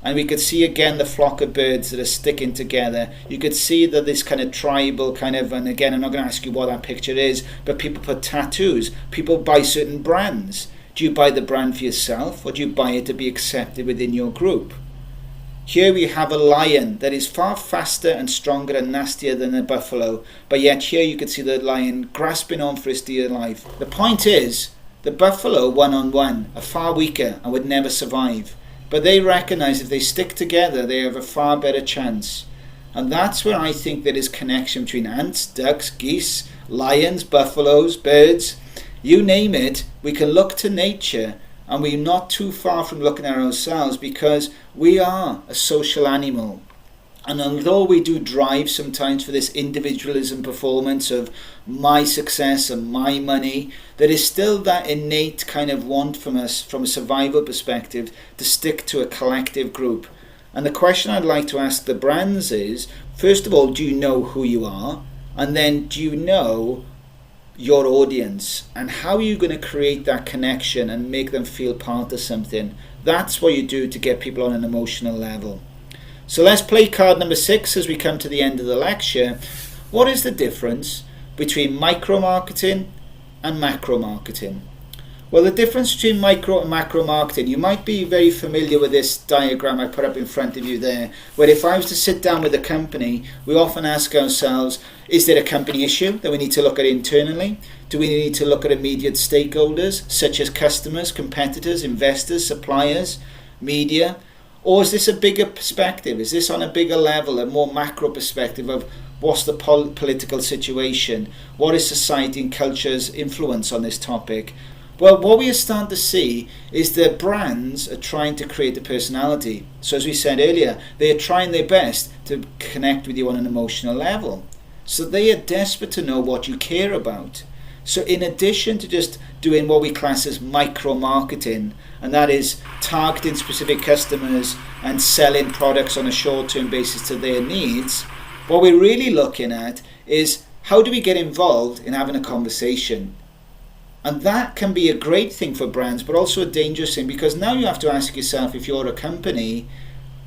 And we could see again the flock of birds that are sticking together. You could see that this kind of tribal kind of, and again I'm not going to ask you what that picture is, but people put tattoos, people buy certain brands. Do you buy the brand for yourself, or do you buy it to be accepted within your group? Here we have a lion that is far faster and stronger and nastier than a buffalo, but yet here you can see the lion grasping on for his dear life. The point is, the buffalo one-on-one are far weaker and would never survive, but they recognize if they stick together they have a far better chance. And that's where I think there is connection between ants, ducks, geese, lions, buffaloes, birds, you name it. We can look to nature, and we're not too far from looking at ourselves, because we are a social animal. And although we do drive sometimes for this individualism performance of my success and my money, there is still that innate kind of want from us, from a survival perspective, to stick to a collective group. And the question I'd like to ask the brands is, first of all, do you know who you are? And then do you know your audience, and how are you going to create that connection and make them feel part of something? That's what you do to get people on an emotional level. So let's play card number 6 as we come to the end of the lecture. What is the difference between micro marketing and macro marketing? Well, the difference between micro and macro marketing, you might be very familiar with this diagram I put up in front of you there, where if I was to sit down with a company, we often ask ourselves, is there a company issue that we need to look at internally? Do we need to look at immediate stakeholders, such as customers, competitors, investors, suppliers, media? Or is this a bigger perspective? Is this on a bigger level, a more macro perspective of what's the political situation? What is society and culture's influence on this topic? Well, what we are starting to see is that brands are trying to create a personality. So as we said earlier, they are trying their best to connect with you on an emotional level. So they are desperate to know what you care about. So in addition to just doing what we class as micro marketing, and that is targeting specific customers and selling products on a short-term basis to their needs, what we're really looking at is how do we get involved in having a conversation? And that can be a great thing for brands, but also a dangerous thing, because now you have to ask yourself, if you're a company,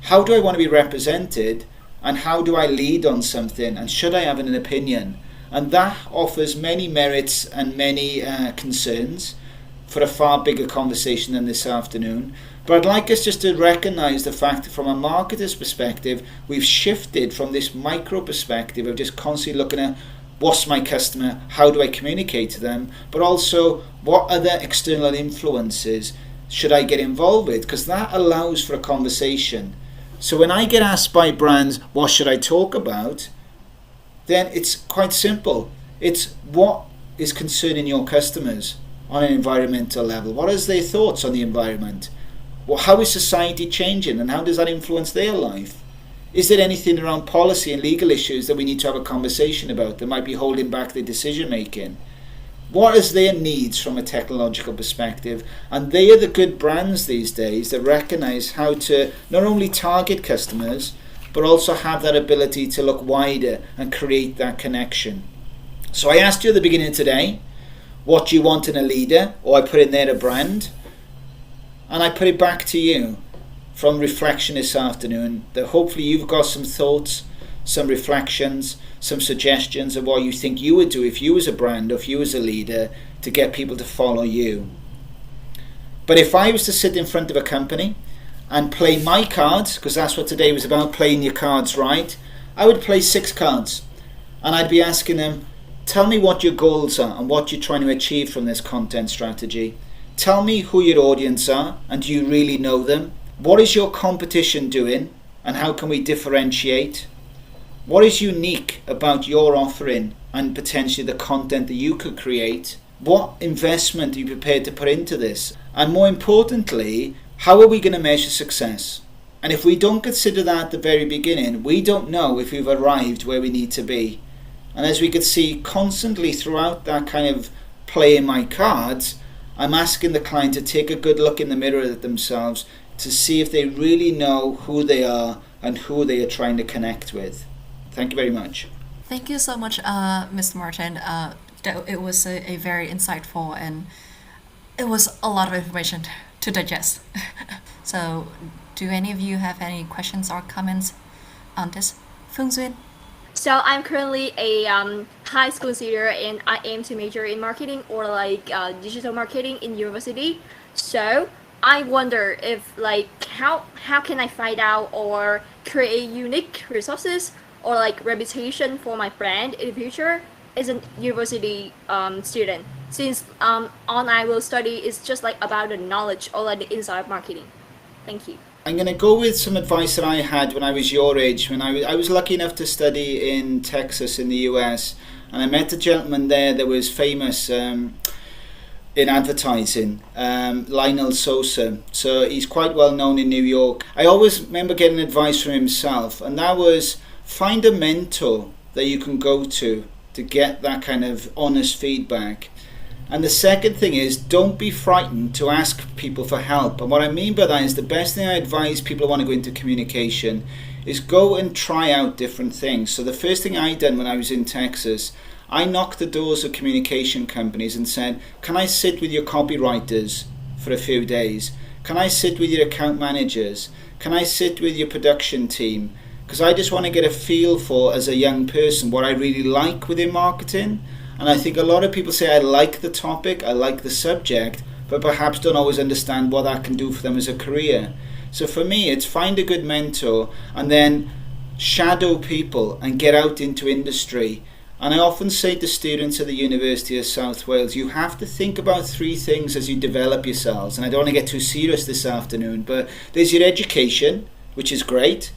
how do I want to be represented, and how do I lead on something, and should I have an opinion? And that offers many merits and many concerns for a far bigger conversation than this afternoon. But I'd like us just to recognize the fact that from a marketer's perspective, we've shifted from this micro perspective of just constantly looking at what's my customer, how do I communicate to them, but also what other external influences should I get involved with, because that allows for a conversation. So when I get asked by brands, what should I talk about, then it's quite simple. It's what is concerning your customers. on an environmental level? What is their thoughts on the environment? Well, how is society changing and how does that influence their life? Is there anything around policy and legal issues that we need to have a conversation about that might be holding back their decision making? What is their needs from a technological perspective? And they are the good brands these days that recognize how to not only target customers, but also have that ability to look wider and create that connection. So I asked you at the beginning of today, what do you want in a leader? Or I put in there a brand. And I put it back to you from reflection this afternoon, that hopefully you've got some thoughts, some reflections, some suggestions of what you think you would do if you was a brand or if you was a leader to get people to follow you. But if I was to sit in front of a company and play my cards, because that's what today was about, playing your cards right, I would play 6 cards and I'd be asking them, tell me what your goals are and what you're trying to achieve from this content strategy. Tell me who your audience are and do you really know them? What is your competition doing and how can we differentiate? What is unique about your offering and potentially the content that you could create? What investment are you prepared to put into this? And more importantly, how are we going to measure success? And if we don't consider that at the very beginning, we don't know if we've arrived where we need to be. And as we could see constantly throughout that kind of playing my cards, I'm asking the client to take a good look in the mirror at themselves to see if they really know who they are and who they are trying to connect with. Thank you very much. Thank you so much, Mr. Martyn. It was a very insightful and it was a lot of information to digest. So, do any of you have any questions or comments on this? Phương Duyên? So I'm currently a high school student and I aim to major in marketing or like digital marketing in university. So I wonder if like how can I find out or create unique resources or like reputation for my brand in the future as a university student, since I will study is just like about the knowledge or like the inside of marketing. Thank you. I'm going to go with some advice that I had when I was your age. When I was lucky enough to study in Texas in the US, and I met a gentleman there that was famous in advertising, Lionel Sosa. So he's quite well known in New York. I always remember getting advice from himself, and that was find a mentor that you can go to get that kind of honest feedback. And the second thing is, don't be frightened to ask people for help. And what I mean by that is the best thing I advise people who want to go into communication is go and try out different things. So the first thing I done when I was in Texas, I knocked the doors of communication companies and said, can I sit with your copywriters for a few days? Can I sit with your account managers? Can I sit with your production team? Because I just want to get a feel for, as a young person, what I really like within marketing. And I think a lot of people say, I like the topic, I like the subject, but perhaps don't always understand what that can do for them as a career. So for me, it's find a good mentor and then shadow people and get out into industry. And I often say to students at the University of South Wales, you have to think about 3 things as you develop yourselves. And I don't want to get too serious this afternoon, but there's your education, which is great,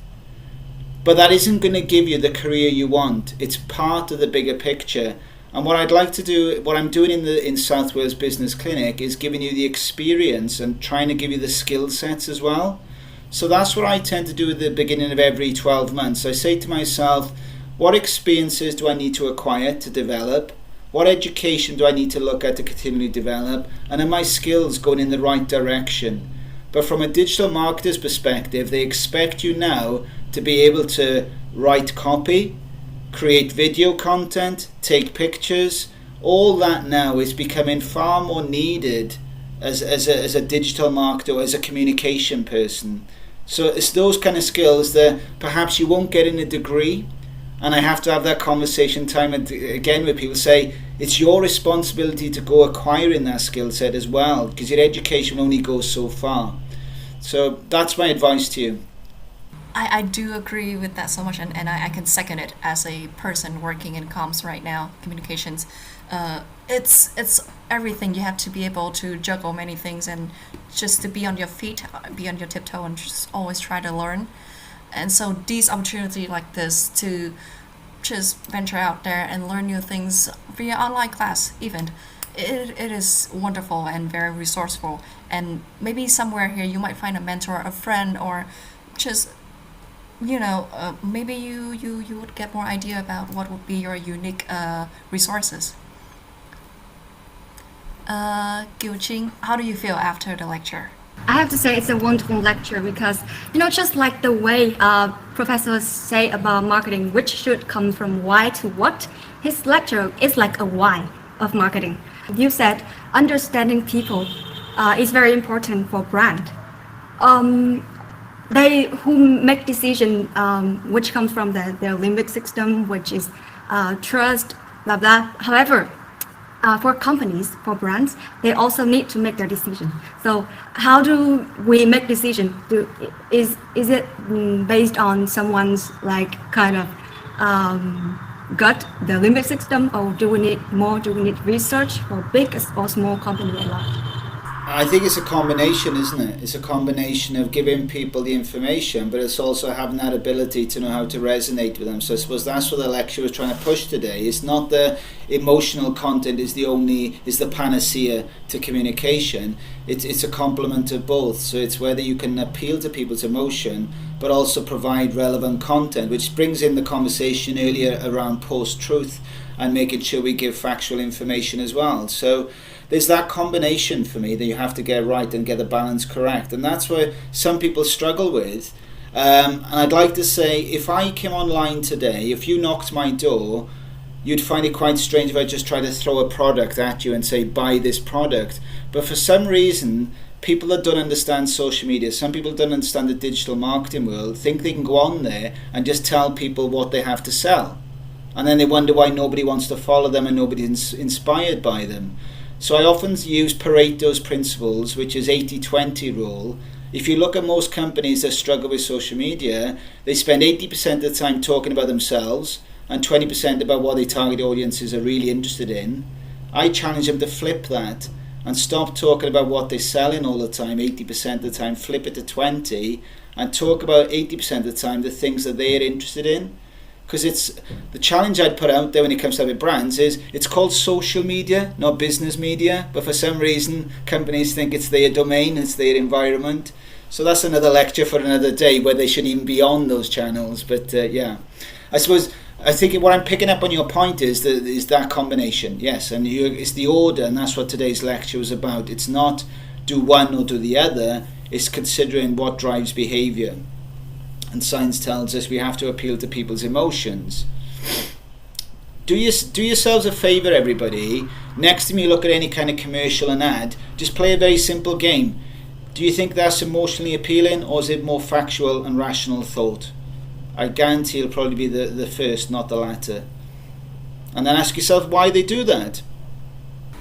but that isn't going to give you the career you want. It's part of the bigger picture. And what I'd like to do, what I'm doing in South Wales Business Clinic is giving you the experience and trying to give you the skill sets as well. So that's what I tend to do at the beginning of every 12 months. I say to myself, what experiences do I need to acquire to develop? What education do I need to look at to continually develop? And are my skills going in the right direction? But from a digital marketer's perspective, they expect you now to be able to write copy, create video content, take pictures. All that now is becoming far more needed as a digital marketer or as a communication person. So it's those kind of skills that perhaps you won't get in a degree. And I have to have that conversation time and again with people, say it's your responsibility to go acquiring that skill set as well, because your education only goes so far. So that's my advice to you. I do agree with that so much, and I can second it as a person working in comms right now, communications. It's everything. You have to be able to juggle many things and just to be on your feet, be on your tiptoe, and just always try to learn. And so these opportunities like this to just venture out there and learn new things via online class even, it is wonderful and very resourceful. And maybe somewhere here you might find a mentor, a friend, or just maybe you would get more idea about what would be your unique resources. Kiều Trinh, how do you feel after the lecture? I have to say it's a wonderful lecture because, just like the way professors say about marketing, which should come from why to what, his lecture is like a why of marketing. You said understanding people is very important for brand. They who make decision which comes from their limbic system, which is trust, blah blah. However, for companies, for brands, they also need to make their decision. So how do we make decision? Is it based on someone's kind of gut, the limbic system, or do we need more? Do we need research for big or small company alike? I think it's a combination, isn't it? It's a combination of giving people the information, but it's also having that ability to know how to resonate with them. So I suppose that's what the lecture was trying to push today. It's not the emotional content is the panacea to communication. It's a complement of both. So it's whether you can appeal to people's emotion, but also provide relevant content, which brings in the conversation earlier around post-truth and making sure we give factual information as well. So there's that combination for me that you have to get right and get the balance correct, and that's where some people struggle with. And I'd like to say, if I came online today, if you knocked my door, you'd find it quite strange if I just tried to throw a product at you and say, buy this product. But for some reason, people that don't understand social media, some people don't understand the digital marketing world, think they can go on there and just tell people what they have to sell. And then they wonder why nobody wants to follow them and nobody's inspired by them. So I often use Pareto's principles, which is 80-20 rule. If you look at most companies that struggle with social media, they spend 80% of the time talking about themselves and 20% about what their target audiences are really interested in. I challenge them to flip that and stop talking about what they're selling all the time, 80% of the time, flip it to 20, and talk about 80% of the time the things that they're interested in. Because it's the challenge I'd put out there when it comes to with brands is it's called social media, not business media. But for some reason, companies think it's their domain, it's their environment. So that's another lecture for another day where they shouldn't even be on those channels. But I think what I'm picking up on your point is that combination. Yes, and it's the order, and that's what today's lecture was about. It's not do one or do the other. It's considering what drives behaviour. And science tells us we have to appeal to people's emotions. Do yourselves a favour, everybody. Next time you look at any kind of commercial and ad, just play a very simple game. Do you think that's emotionally appealing, or is it more factual and rational thought? I guarantee it'll probably be the first, not the latter. And then ask yourself why they do that.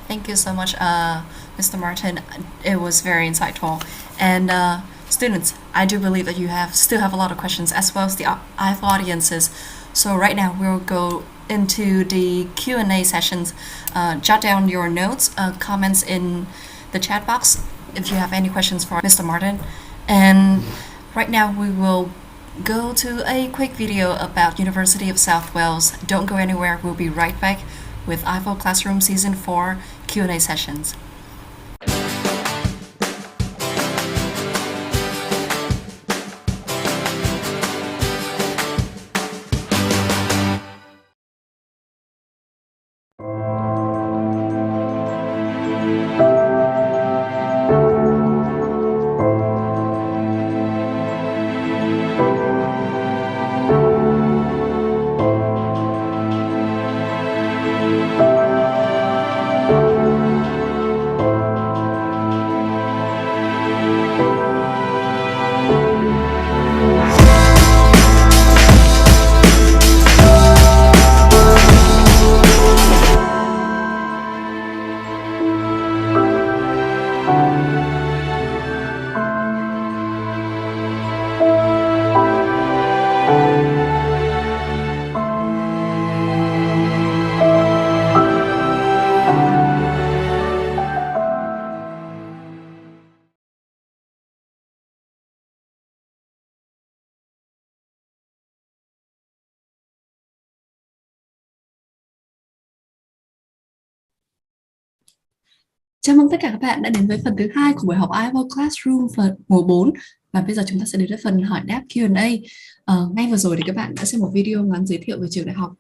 Thank you so much, Mr. Martyn. It was very insightful. And students, I do believe that you still have a lot of questions, as well as the IFO audiences. So right now we'll go into the Q&A sessions. Jot down your notes, comments in the chat box if you have any questions for Mr. Martyn. And right now we will go to a quick video about University of South Wales. Don't go anywhere. We'll be right back with IFO Classroom Season 4 Q&A sessions. Chào mừng tất cả các bạn đã đến với phần thứ hai của buổi học IFO Classroom phần mùa 4. Và bây giờ chúng ta sẽ đến với phần hỏi đáp Q&A. Ngay vừa rồi thì các bạn đã xem một video ngắn giới thiệu về trường đại học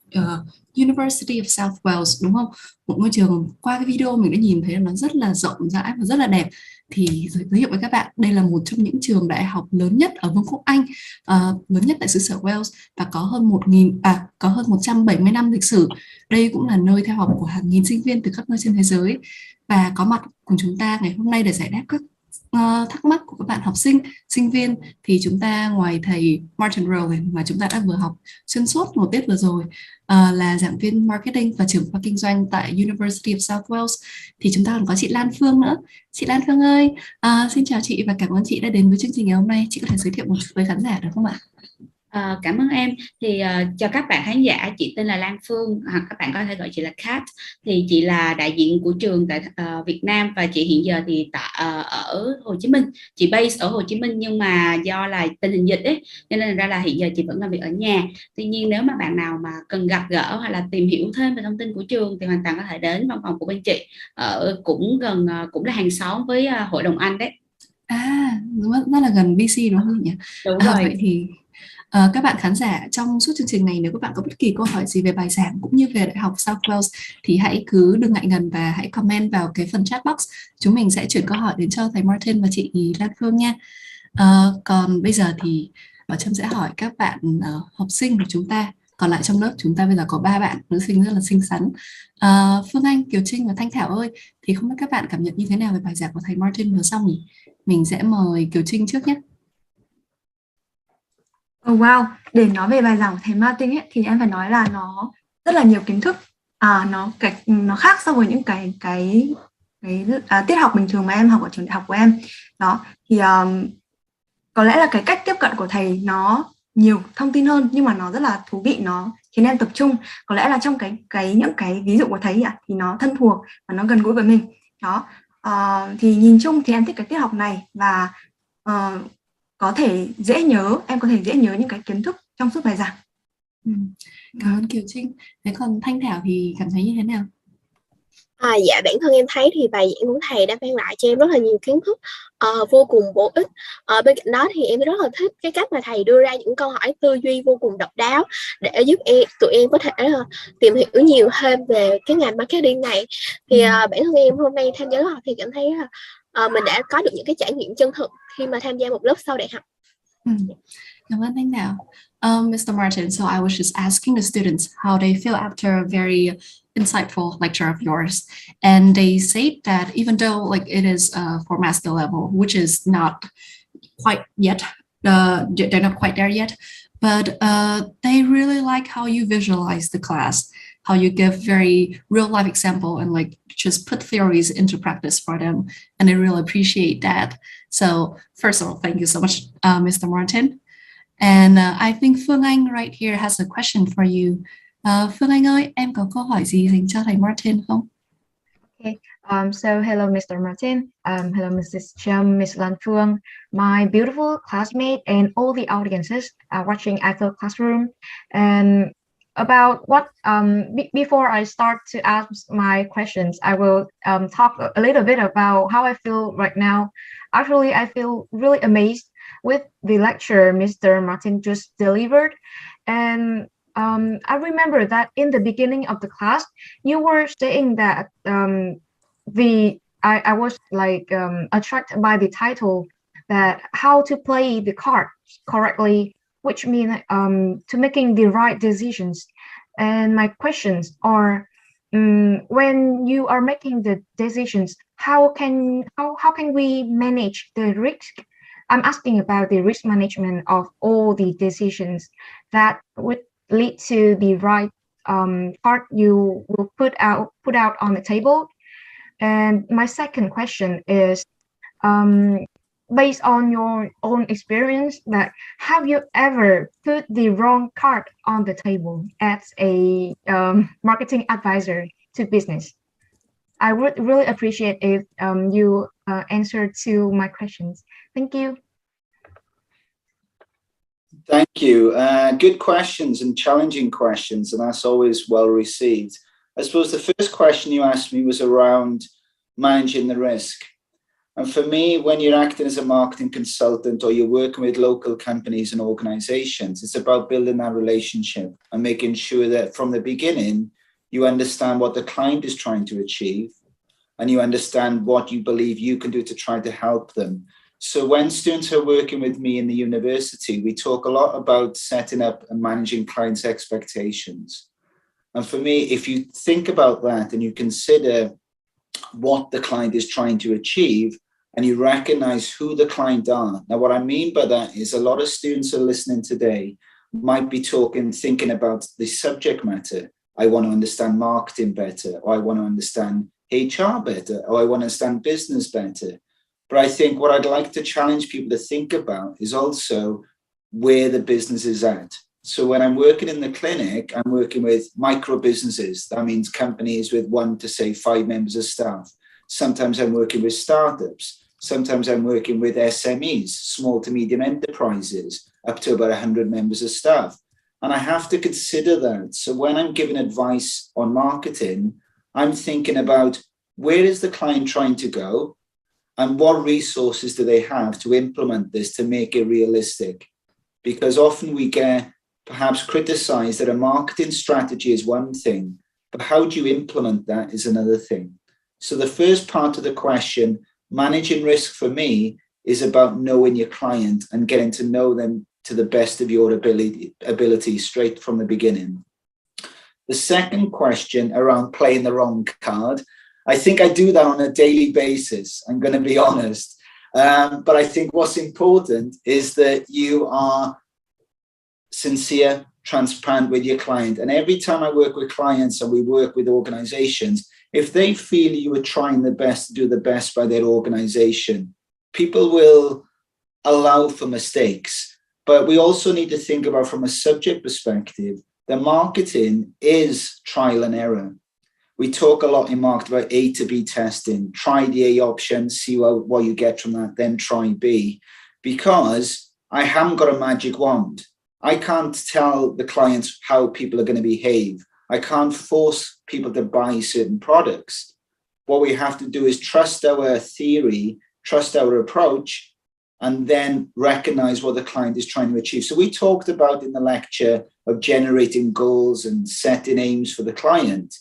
University of South Wales, đúng không? Một ngôi trường, qua cái video mình đã nhìn thấy là nó rất là rộng rãi và rất là đẹp. Thì giới thiệu với các bạn, đây là một trong những trường đại học lớn nhất ở Vương quốc Anh, lớn nhất tại xứ sở Wales và có hơn 170 năm lịch sử. Đây cũng là nơi theo học của hàng nghìn sinh viên từ khắp nơi trên thế giới. Và có mặt cùng chúng ta ngày hôm nay để giải đáp các thắc mắc của các bạn học sinh, sinh viên, thì chúng ta ngoài thầy Martyn Rowling mà chúng ta đã vừa học xuyên suốt một tiết vừa rồi, là giảng viên marketing và trưởng khoa kinh doanh tại University of South Wales, thì chúng ta còn có chị Lan Phuong nữa. Chị Lan Phuong ơi, xin chào chị và cảm ơn chị đã đến với chương trình ngày hôm nay. Chị có thể giới thiệu một chút với khán giả được không ạ? Cảm ơn em. Thì cho các bạn khán giả, chị tên là Lan Phuong, hoặc các bạn có thể gọi chị là Cat. Thì chị là đại diện của trường tại Việt Nam và chị hiện giờ thì ở Hồ Chí Minh. Chị base ở Hồ Chí Minh nhưng mà do là tình hình dịch ấy, cho nên ra là hiện giờ chị vẫn làm việc ở nhà. Tuy nhiên nếu mà bạn nào mà cần gặp gỡ hoặc là tìm hiểu thêm về thông tin của trường thì hoàn toàn có thể đến văn phòng của bên chị, cũng gần, cũng là hàng xóm với Hội đồng Anh đấy. Rất là gần BC đúng không nhỉ? Đúng rồi. Vậy thì các bạn khán giả, trong suốt chương trình này, nếu các bạn có bất kỳ câu hỏi gì về bài giảng cũng như về Đại học South Wales thì hãy cứ đừng ngại ngần và hãy comment vào cái phần chat box. Chúng mình sẽ chuyển câu hỏi đến cho thầy Martyn và chị Lan Phuong nha. Còn bây giờ thì Bảo Trâm sẽ hỏi các bạn học sinh của chúng ta. Còn lại trong lớp chúng ta bây giờ có 3 bạn nữ sinh rất là xinh xắn, Phương Anh, Kiều Trinh và Thanh Thảo ơi. Thì không biết các bạn cảm nhận như thế nào về bài giảng của thầy Martyn vừa xong nhỉ? Mình sẽ mời Kiều Trinh trước nhé. Oh wow, để nói về bài giảng của thầy Martyn ấy, thì em phải nói là nó rất là nhiều kiến thức, nó khác so với những cái tiết học bình thường mà em học ở trường đại học của em. Đó thì có lẽ là cái cách tiếp cận của thầy nó nhiều thông tin hơn nhưng mà nó rất là thú vị, nó khiến em tập trung. Có lẽ là trong những cái ví dụ của thầy thì nó thân thuộc và nó gần gũi với mình. Đó thì nhìn chung thì em thích cái tiết học này và có thể dễ nhớ, em có thể dễ nhớ những cái kiến thức trong suốt bài giảng. Cảm ơn Kiều Trinh. Thế còn Thanh Thảo thì cảm thấy như thế nào? Dạ, bản thân em thấy thì bài giảng của thầy đã mang lại cho em rất là nhiều kiến thức vô cùng bổ ích. Bên cạnh đó thì em rất là thích cái cách mà thầy đưa ra những câu hỏi tư duy vô cùng độc đáo để giúp tụi em có thể tìm hiểu nhiều thêm về cái ngành marketing này. Thì bản thân em hôm nay tham gia lớp học thì cảm thấy mình đã có được những cái trải nghiệm chân thực khi mà tham gia một lớp sau đại học. Cảm ơn Thanh Thảo. Mr. Martyn, so I was just asking the students how they feel after a very insightful lecture of yours, and they said that even though like it is for master level, which is not quite yet, they're not quite there yet, but they really like how you visualize the class, how you give very real life example and like just put theories into practice for them, and they really appreciate that. So first of all, thank you so much, Mr. Martyn. And I think Phương Anh right here has a question for you. Phương Anh ơi, em có câu hỏi gì dành cho thầy Martyn không? Okay. So hello, Mr. Martyn. Hello, Mrs. Trâm, Miss Lan Phuong, my beautiful classmate, and all the audiences watching IFO Classroom. And about what before I start to ask my questions, I will talk a little bit about how I feel right now. Actually, I feel really amazed with the lecture Mr. Martyn just delivered. And I remember that in the beginning of the class, you were saying that I was like attracted by the title, that how to play the cards correctly, which means to making the right decisions. And my questions are, when you are making the decisions, how can we manage the risk? I'm asking about the risk management of all the decisions that would lead to the right card you will put out on the table. And my second question is, based on your own experience, that have you ever put the wrong card on the table as a marketing advisor to business? I would really appreciate if you answer to my questions. Thank you. Thank you. Good questions and challenging questions, and that's always well received. I suppose the first question you asked me was around managing the risk. And for me, when you're acting as a marketing consultant or you're working with local companies and organizations, it's about building that relationship and making sure that from the beginning, you understand what the client is trying to achieve and you understand what you believe you can do to try to help them. So when students are working with me in the university, we talk a lot about setting up and managing clients' expectations. And for me, if you think about that and you consider what the client is trying to achieve, and you recognize who the client are. Now, what I mean by that is a lot of students are listening today might be thinking about the subject matter. I want to understand marketing better, or I want to understand HR better, or I want to understand business better. But I think what I'd like to challenge people to think about is also where the business is at. So when I'm working in the clinic, I'm working with micro businesses. That means companies with 1 to say 5 members of staff. Sometimes I'm working with startups. Sometimes I'm working with SMEs, small to medium enterprises, up to about 100 members of staff. And I have to consider that. So when I'm giving advice on marketing, I'm thinking about where is the client trying to go and what resources do they have to implement this to make it realistic? Because often we get perhaps criticized that a marketing strategy is one thing, but how do you implement that is another thing. So the first part of the question, managing risk for me, is about knowing your client and getting to know them to the best of your ability straight from the beginning. The second question around playing the wrong card, I think I do that on a daily basis, I'm going to be honest. But I think what's important is that you are sincere, transparent with your client. And every time I work with clients and we work with organizations, if they feel you are trying the best to do the best by their organization, people will allow for mistakes. But we also need to think about, from a subject perspective, the marketing is trial and error. We talk a lot in marketing about A to B testing. Try the A option, see what you get from that, then try B. Because I haven't got a magic wand. I can't tell the clients how people are going to behave. I can't force people to buy certain products. What we have to do is trust our theory, trust our approach, and then recognize what the client is trying to achieve. So we talked about in the lecture of generating goals and setting aims for the client.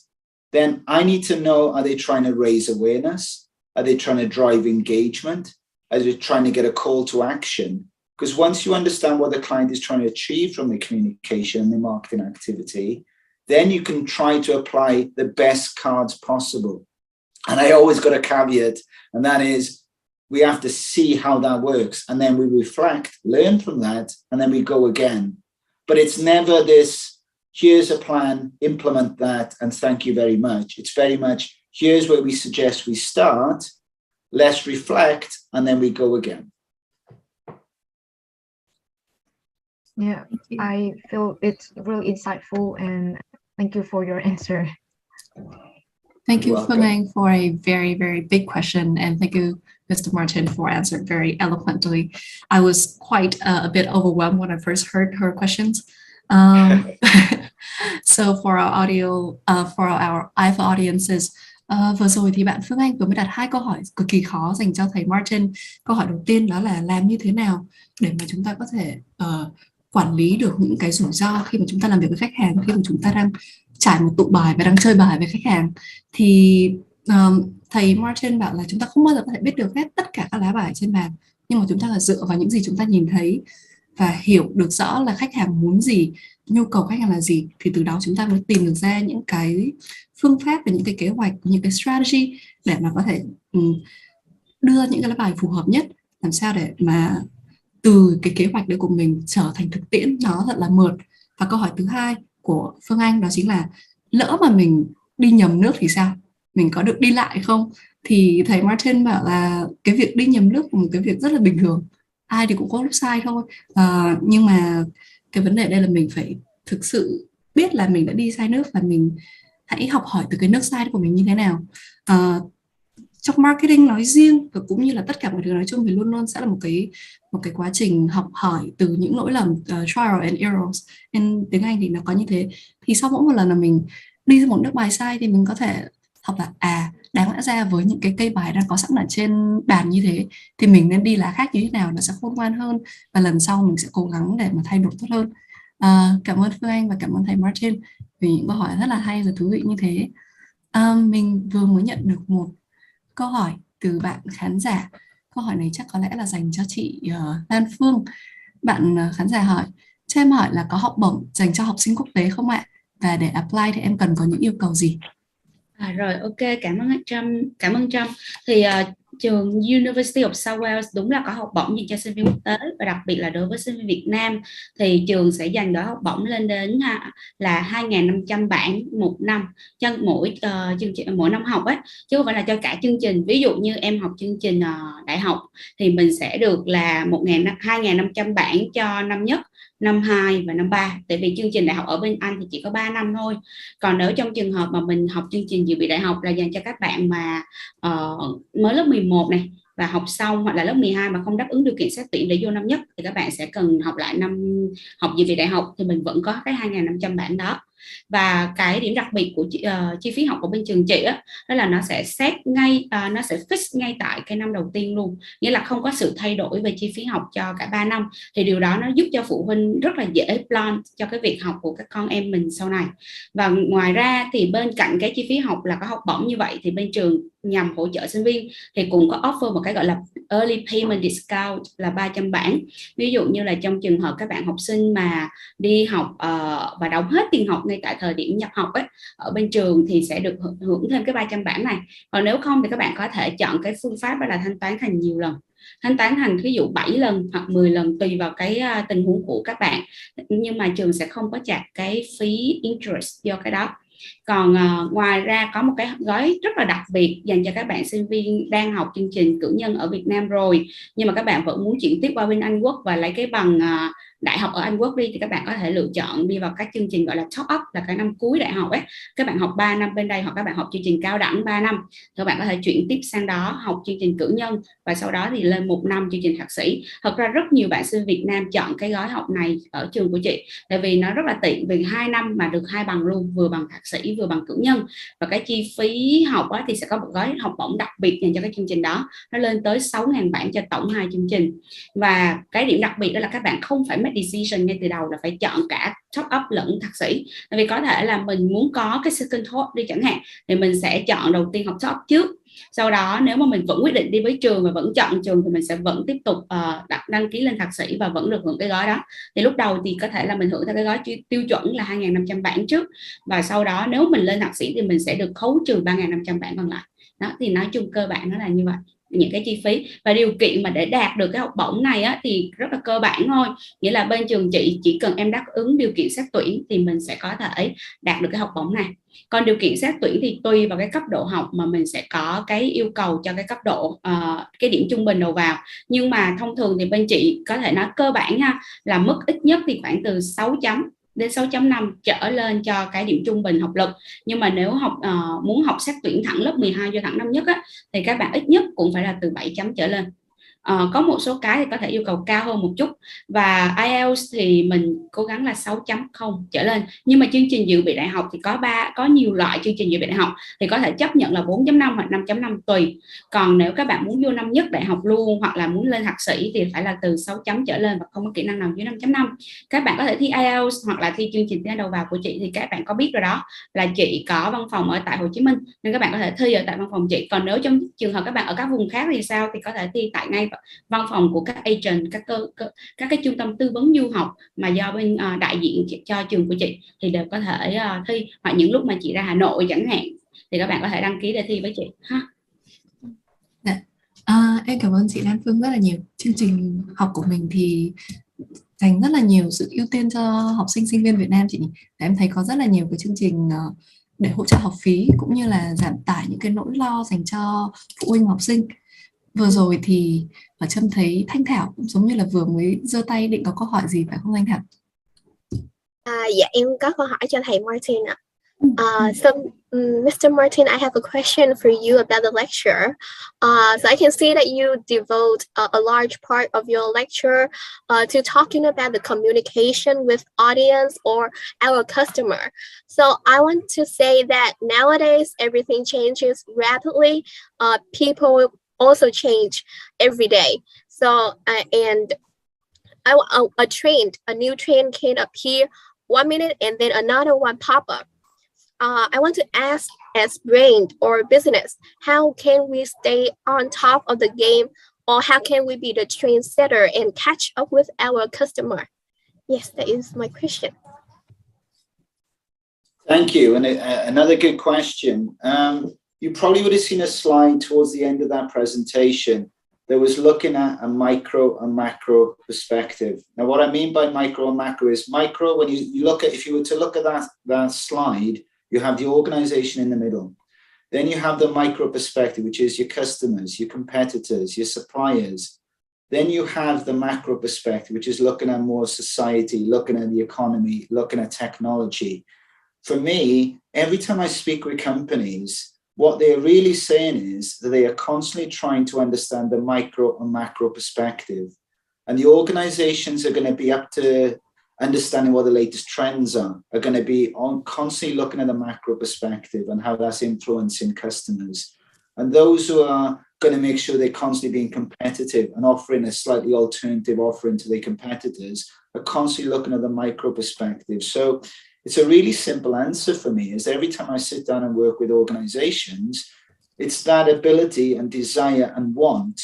Then I need to know, are they trying to raise awareness? Are they trying to drive engagement? Are they trying to get a call to action? Because once you understand what the client is trying to achieve from the communication and the marketing activity, then you can try to apply the best cards possible. And I always got a caveat, and that is we have to see how that works. And then we reflect, learn from that, and then we go again. But it's never this, here's a plan, implement that, and thank you very much. It's very much, here's where we suggest we start, let's reflect, and then we go again. Yeah, I feel it's really insightful, and thank you for your answer. Thank you, You're welcome. Phuong, for a very, very big question, and thank you, Mr. Martyn, for answering very eloquently. I was quite a bit overwhelmed when I first heard her questions. So for our IFO audiences, vừa rồi thì bạn Phương Anh vừa mới đặt 2 câu hỏi cực kỳ khó dành cho thầy Martyn. Câu hỏi đầu tiên đó là làm như thế nào để mà chúng ta có thể quản lý được những cái rủi ro khi mà chúng ta làm việc với khách hàng, khi mà chúng ta đang trải một tụ bài và đang chơi bài với khách hàng. Thì thầy Martyn bảo là chúng ta không bao giờ có thể biết được hết tất cả các lá bài trên bàn, nhưng mà chúng ta là dựa vào những gì chúng ta nhìn thấy và hiểu được rõ là khách hàng muốn gì, nhu cầu khách hàng là gì, thì từ đó chúng ta mới tìm được ra những cái phương pháp và những cái kế hoạch, những cái strategy để mà có thể đưa những cái lá bài phù hợp nhất, làm sao để mà từ cái kế hoạch đấy của mình trở thành thực tiễn nó thật là mượt. Và câu hỏi thứ hai của Phương Anh đó chính là lỡ mà mình đi nhầm nước thì sao? Mình có được đi lại không? Thì thầy Martyn bảo là cái việc đi nhầm nước là một cái việc rất là bình thường. Ai thì cũng có lúc sai thôi. Nhưng mà cái vấn đề đây là mình phải thực sự biết là mình đã đi sai nước và mình hãy học hỏi từ cái nước sai của mình như thế nào. Trong marketing nói riêng và cũng như là tất cả mọi thứ nói chung thì luôn luôn sẽ là một cái quá trình học hỏi từ những lỗi lầm, trial and errors. Nên tiếng Anh thì nó có như thế. Thì sau mỗi một lần là mình đi một nước bài sai thì mình có thể học là đáng lẽ ra với những cái cây bài đang có sẵn ở trên bàn như thế thì mình nên đi lá khác như thế nào nó sẽ khôn ngoan hơn, và lần sau mình sẽ cố gắng để mà thay đổi tốt hơn. Cảm ơn Phương Anh và cảm ơn thầy Martyn vì những câu hỏi rất là hay và thú vị như thế. Mình vừa mới nhận được một câu hỏi từ bạn khán giả. Câu hỏi này chắc có lẽ là dành cho chị Lan Phuong. Bạn khán giả hỏi: cho em hỏi là có học bổng dành cho học sinh quốc tế không ạ? Và để apply thì em cần có những yêu cầu gì? Rồi, ok, cảm ơn Trâm. Thì trường University of South Wales đúng là có học bổng dành cho sinh viên quốc tế, và đặc biệt là đối với sinh viên Việt Nam thì trường sẽ dành đỡ học bổng lên đến là 2.500 bảng một năm cho mỗi chương trình, mỗi năm học ấy, chứ không phải là cho cả chương trình. Ví dụ như em học chương trình đại học thì mình sẽ được là 2.500 bảng cho năm nhất, năm 2 và năm 3, tại vì chương trình đại học ở bên Anh thì chỉ có 3 năm thôi. Còn nếu trong trường hợp mà mình học chương trình dự bị đại học là dành cho các bạn mà mới lớp 11 này và học xong, hoặc là lớp 12 mà không đáp ứng điều kiện xét tuyển để vô năm nhất thì các bạn sẽ cần học lại năm học dự bị đại học, thì mình vẫn có cái 2.500 bảng đó. Và cái điểm đặc biệt của chi phí học của bên trường chị đó là nó sẽ xét ngay, nó sẽ fix ngay tại cái năm đầu tiên luôn, nghĩa là không có sự thay đổi về chi phí học cho cả 3 năm. Thì điều đó nó giúp cho phụ huynh rất là dễ plan cho cái việc học của các con em mình sau này. Và ngoài ra thì bên cạnh cái chi phí học là có học bổng như vậy, thì bên trường nhằm hỗ trợ sinh viên thì cũng có offer một cái gọi là early payment discount là 300 bảng. Ví dụ như là trong trường hợp các bạn học sinh mà đi học và đóng hết tiền học ngay tại thời điểm nhập học ấy, ở bên trường thì sẽ được hưởng thêm cái 300 bảng này. Còn nếu không thì các bạn có thể chọn cái phương pháp đó là thanh toán thành nhiều lần, thanh toán thành ví dụ 7 lần hoặc 10 lần tùy vào cái tình huống của các bạn, nhưng mà trường sẽ không có chặt cái phí interest do cái đó. Còn ngoài ra có một cái gói rất là đặc biệt dành cho các bạn sinh viên đang học chương trình cử nhân ở Việt Nam rồi, nhưng mà các bạn vẫn muốn chuyển tiếp qua bên Anh Quốc và lấy cái bằng đại học ở Anh Quốc đi, thì các bạn có thể lựa chọn đi vào các chương trình gọi là top up, là cái năm cuối đại học ấy. Các bạn học 3 năm bên đây, hoặc các bạn học chương trình cao đẳng 3 năm thì các bạn có thể chuyển tiếp sang đó học chương trình cử nhân, và sau đó thì lên 1 năm chương trình thạc sĩ. Thật ra rất nhiều bạn sinh Việt Nam chọn cái gói học này ở trường của chị, tại vì nó rất là tiện, vì 2 năm mà được 2 bằng luôn, vừa bằng thạc sĩ vừa bằng cử nhân. Và cái chi phí học thì sẽ có một gói học bổng đặc biệt dành cho cái chương trình đó, nó lên tới 6.000 bảng cho tổng 2 chương trình. Và cái điểm đặc biệt đó là các bạn không phải make decision ngay từ đầu là phải chọn cả top up lẫn thạc sĩ. Tại vì có thể là mình muốn có cái second thought đi chẳng hạn, thì mình sẽ chọn đầu tiên học top trước, sau đó nếu mà mình vẫn quyết định đi với trường và vẫn chọn trường thì mình sẽ vẫn tiếp tục đăng ký lên thạc sĩ và vẫn được hưởng cái gói đó. Thì lúc đầu thì có thể là mình hưởng theo cái gói tiêu chuẩn là 2.500 bảng trước, và sau đó nếu mình lên thạc sĩ thì mình sẽ được khấu trừ 3.500 bảng còn lại đó. Thì nói chung cơ bản nó là như vậy, những cái chi phí. Và điều kiện mà để đạt được cái học bổng này thì rất là cơ bản thôi, nghĩa là bên trường chị chỉ cần em đáp ứng điều kiện xét tuyển thì mình sẽ có thể đạt được cái học bổng này. Còn điều kiện xét tuyển thì tùy vào cái cấp độ học mà mình sẽ có cái yêu cầu cho cái cấp độ cái điểm trung bình đầu vào. Nhưng mà thông thường thì bên chị có thể nói cơ bản là mức ít nhất thì khoảng từ 6 chấm đến 6.5 trở lên cho cái điểm trung bình học lực. Nhưng mà nếu muốn học xét tuyển thẳng lớp 12 cho thẳng năm nhất thì các bạn ít nhất cũng phải là từ 7 chấm trở lên. Có một số cái thì có thể yêu cầu cao hơn một chút, và IELTS thì mình cố gắng là 6.0 trở lên. Nhưng mà chương trình dự bị đại học thì có nhiều loại chương trình dự bị đại học thì có thể chấp nhận là 4.5 hoặc 5.5 tùy. Còn nếu các bạn muốn vô năm nhất đại học luôn hoặc là muốn lên thạc sĩ thì phải là từ 6 chấm trở lên và không có kỹ năng nào dưới 5.5. Các bạn có thể thi IELTS hoặc là thi chương trình tiếng đầu vào của chị, thì các bạn có biết rồi đó, là chị có văn phòng ở tại Hồ Chí Minh nên các bạn có thể thi ở tại văn phòng chị. Còn nếu trong trường hợp các bạn ở các vùng khác thì sao, thì có thể thi tại ngay văn phòng của các agent, các cái trung tâm tư vấn du học mà do bên đại diện cho trường của chị thì đều có thể thi. Hoặc những lúc mà chị ra Hà Nội chẳng hạn thì các bạn có thể đăng ký để thi với chị ha. Em cảm ơn chị Lan Phuong rất là nhiều. Chương trình học của mình thì dành rất là nhiều sự ưu tiên cho học sinh sinh viên Việt Nam chị nhỉ. Em thấy có rất là nhiều cái chương trình để hỗ trợ học phí cũng như là giảm tải những cái nỗi lo dành cho phụ huynh học sinh. Vừa rồi thì Trâm thấy Thanh Thảo cũng giống như là vừa mới giơ tay định có câu hỏi gì phải không Thanh Thảo? Dạ em có câu hỏi cho thầy Martyn ạ. Mr. Martyn, I have a question for you about the lecture. So I can see that you devote a large part of your lecture to talking about the communication with audience or our customer. So I want to say that nowadays everything changes rapidly. People also change every day. So and a new trend can appear 1 minute and then another one pop up. I want to ask, as brand or business, how can we stay on top of the game, or how can we be the trendsetter and catch up with our customer? Yes, that is my question. Thank you. And another good question. You probably would have seen a slide towards the end of that presentation that was looking at a micro and macro perspective. Now, what I mean by micro and macro is micro, when you look at, if you were to look at that slide, you have the organization in the middle. Then you have the micro perspective, which is your customers, your competitors, your suppliers. Then you have the macro perspective, which is looking at more society, looking at the economy, looking at technology. For me, every time I speak with companies, what they're really saying is that they are constantly trying to understand the micro and macro perspective. And the organizations are going to be up to understanding what the latest trends are going to be on constantly looking at the macro perspective and how that's influencing customers. And those who are going to make sure they're constantly being competitive and offering a slightly alternative offering to their competitors are constantly looking at the micro perspective. So it's a really simple answer for me, is every time I sit down and work with organizations, it's that ability and desire and want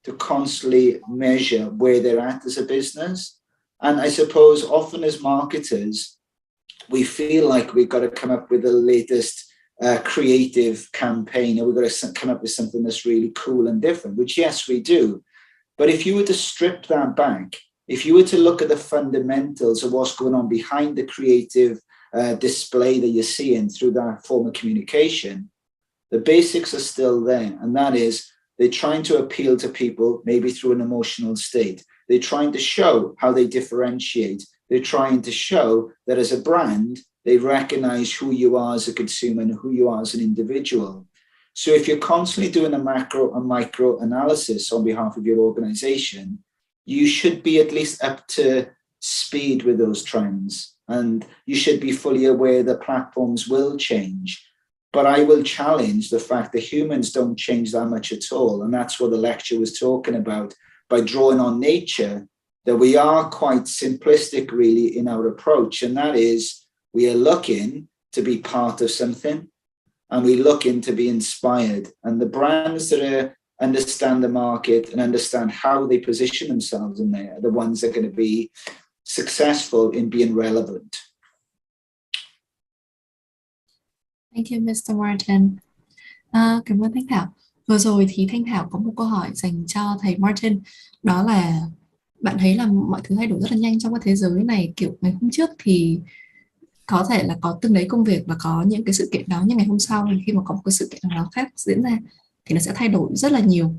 to constantly measure where they're at as a business. And I suppose often as marketers, we feel like we've got to come up with the latest creative campaign, or we've got to come up with something that's really cool and different, which yes, we do. But if you were to strip that back, if you were to look at the fundamentals of what's going on behind the creative display that you're seeing through that form of communication, the basics are still there. And that is, they're trying to appeal to people, maybe through an emotional state. They're trying to show how they differentiate. They're trying to show that as a brand, they recognize who you are as a consumer and who you are as an individual. So if you're constantly doing a macro and micro analysis on behalf of your organization, you should be at least up to speed with those trends. And you should be fully aware that platforms will change. But I will challenge the fact that humans don't change that much at all. And that's what the lecture was talking about, by drawing on nature, that we are quite simplistic really in our approach. And that is, we are looking to be part of something, and we're looking to be inspired. And the brands that understand the market and understand how they position themselves in there are the ones that are going to be successful in being relevant. Thank you, Mr. Martyn. Cảm ơn Thanh Thảo. Vừa rồi thì Thanh Thảo có một câu hỏi dành cho thầy Martyn. Đó là bạn thấy là mọi thứ thay đổi rất là nhanh trong cái thế giới này. Kiểu ngày hôm trước thì có thể là có từng đấy công việc và có những cái sự kiện đó, nhưng ngày hôm sau khi mà có một cái sự kiện nào đó khác diễn ra thì nó sẽ thay đổi rất là nhiều.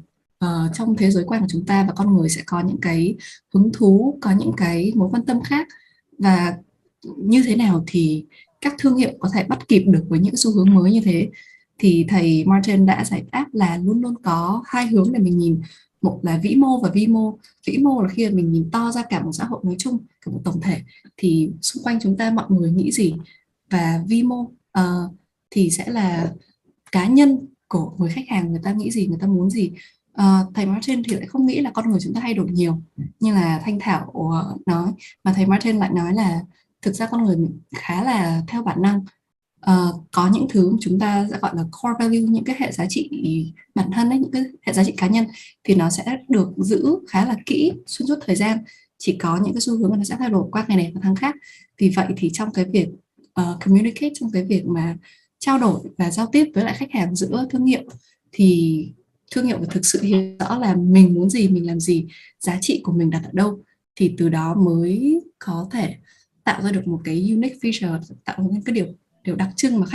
Trong thế giới quan của chúng ta, và con người sẽ có những cái hứng thú, có những cái mối quan tâm khác, và như thế nào thì các thương hiệu có thể bắt kịp được với những xu hướng mới như thế. Thì thầy Martyn đã giải đáp là luôn luôn có hai hướng để mình nhìn. Một là vĩ mô và vi mô. Vĩ mô là khi mà mình nhìn to ra cả một xã hội nói chung, cả một tổng thể, thì xung quanh chúng ta mọi người nghĩ gì. Và vi mô thì sẽ là cá nhân của người khách hàng, người ta nghĩ gì, người ta muốn gì. Thầy Martyn thì lại không nghĩ là con người chúng ta thay đổi nhiều như là Thanh Thảo nói, mà thầy Martyn lại nói là thực ra con người khá là theo bản năng. Có những thứ chúng ta sẽ gọi là core value, những cái hệ giá trị bản thân ấy, những cái hệ giá trị cá nhân thì nó sẽ được giữ khá là kỹ xuyên suốt thời gian. Chỉ có những cái xu hướng nó sẽ thay đổi qua ngày này và tháng khác. Vì vậy thì trong cái việc communicate, trong cái việc mà trao đổi và giao tiếp với lại khách hàng giữa thương hiệu, thì thương hiệu phải thực sự hiểu rõ là mình muốn gì, mình làm gì, giá trị của mình đặt ở đâu, thì từ đó mới có thể tạo ra được một cái unique feature, tạo ra cái điều đặc trưng mà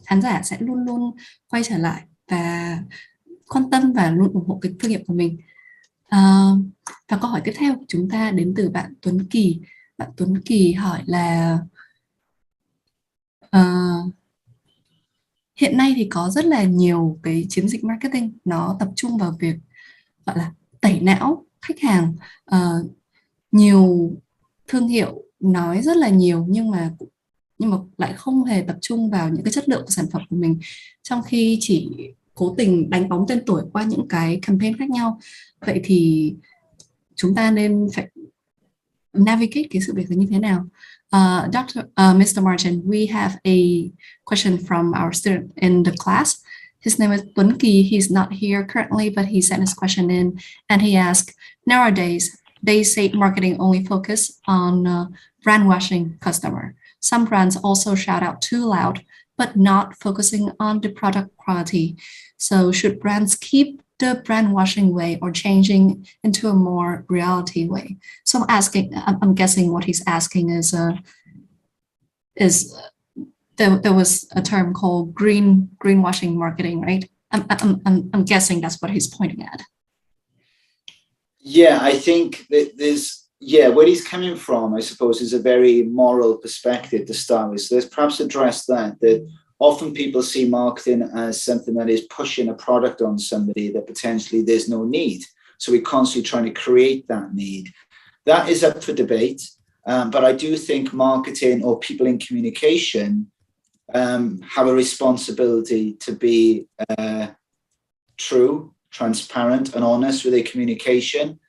khán giả sẽ luôn luôn quay trở lại và quan tâm và luôn ủng hộ cái thương hiệu của mình. Và câu hỏi tiếp theo của chúng ta đến từ bạn Tuấn Kỳ. Bạn Tuấn Kỳ hỏi là Ờ, Hiện nay thì có rất là nhiều cái chiến dịch marketing nó tập trung vào việc gọi là tẩy não khách hàng. Nhiều thương hiệu nói rất là nhiều nhưng mà lại không hề tập trung vào những cái chất lượng của sản phẩm của mình, trong khi chỉ cố tình đánh bóng tên tuổi qua những cái campaign khác nhau. Vậy thì chúng ta nên phải navigate cái sự việc là như thế nào? Mr. Martyn, we have a question from our student in the class. His name is Tuấn Kỳ. He's not here currently, but he sent his question in, and he asked, nowadays, they say marketing only focus on brand washing customer. Some brands also shout out too loud, but not focusing on the product quality. So should brands keep the brand washing way or changing into a more reality way? So I'm guessing what he's asking is there was a term called greenwashing marketing, right? I'm guessing that's what he's pointing at. Yeah, I think that where he's coming from, I suppose, is a very moral perspective to start with. So let's perhaps address that often people see marketing as something that is pushing a product on somebody that potentially there's no need. So we're constantly trying to create that need. That is up for debate. But I do think marketing or people in communication have a responsibility to be true, transparent, and honest with their communication.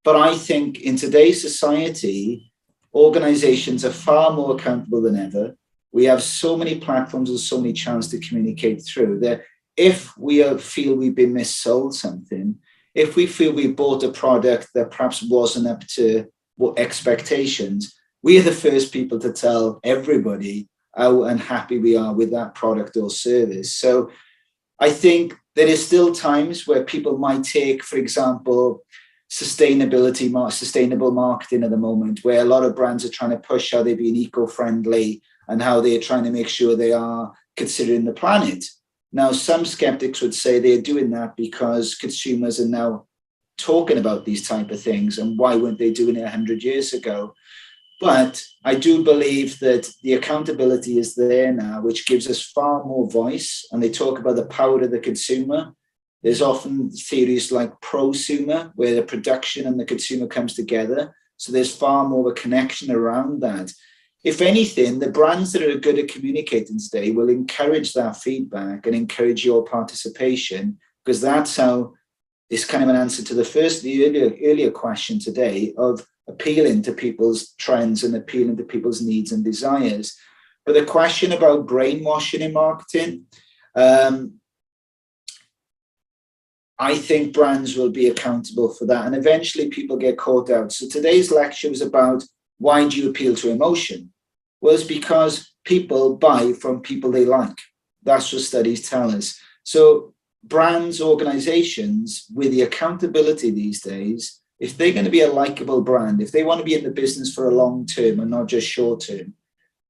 But I think in today's society, organizations are far more accountable than ever. We have so many platforms and so many channels to communicate through that if we feel we've been missold something, if we feel we bought a product that perhaps wasn't up to expectations, we are the first people to tell everybody how unhappy we are with that product or service. So I think there is still times where people might take, for example, sustainable marketing at the moment, where a lot of brands are trying to push how they're being eco-friendly and how they're trying to make sure they are considering the planet. Now, some skeptics would say they're doing that because consumers are now talking about these type of things, and why weren't they doing it 100 years ago? But I do believe that the accountability is there now, which gives us far more voice. And they talk about the power of the consumer. There's often theories like prosumer, where the production and the consumer comes together. So there's far more of a connection around that. If anything, the brands that are good at communicating today will encourage that feedback and encourage your participation, because that's how it's kind of an answer to the earlier question today of appealing to people's trends and appealing to people's needs and desires. But the question about brainwashing in marketing, I think brands will be accountable for that, and eventually people get caught out. So today's lecture was about, why do you appeal to emotion? Well, it's because people buy from people they like. That's what studies tell us. So brands, organizations, with the accountability these days, if they're going to be a likable brand, if they want to be in the business for a long term and not just short term,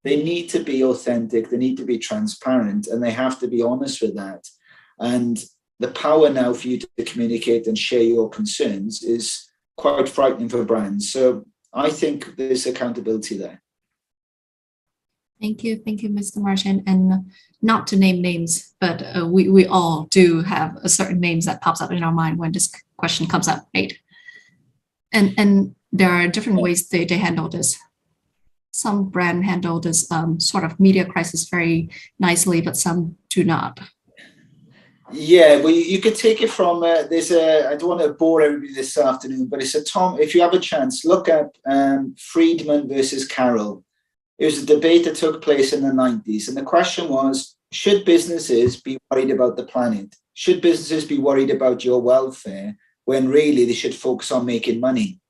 they need to be authentic, they need to be transparent, and they have to be honest with that. And the power now for you to communicate and share your concerns is quite frightening for brands. So I think there's accountability there. Thank you, Mr. Martyn. And not to name names, but we all do have a certain names that pops up in our mind when this question comes up, right? And there are different ways they handle this. Some brand handle this sort of media crisis very nicely, but some do not. Yeah, well, you could take it from I don't want to bore everybody this afternoon, but it's if you have a chance, look up Friedman versus Carroll. It was a debate that took place in the 90s. And the question was, should businesses be worried about the planet? Should businesses be worried about your welfare when really they should focus on making money?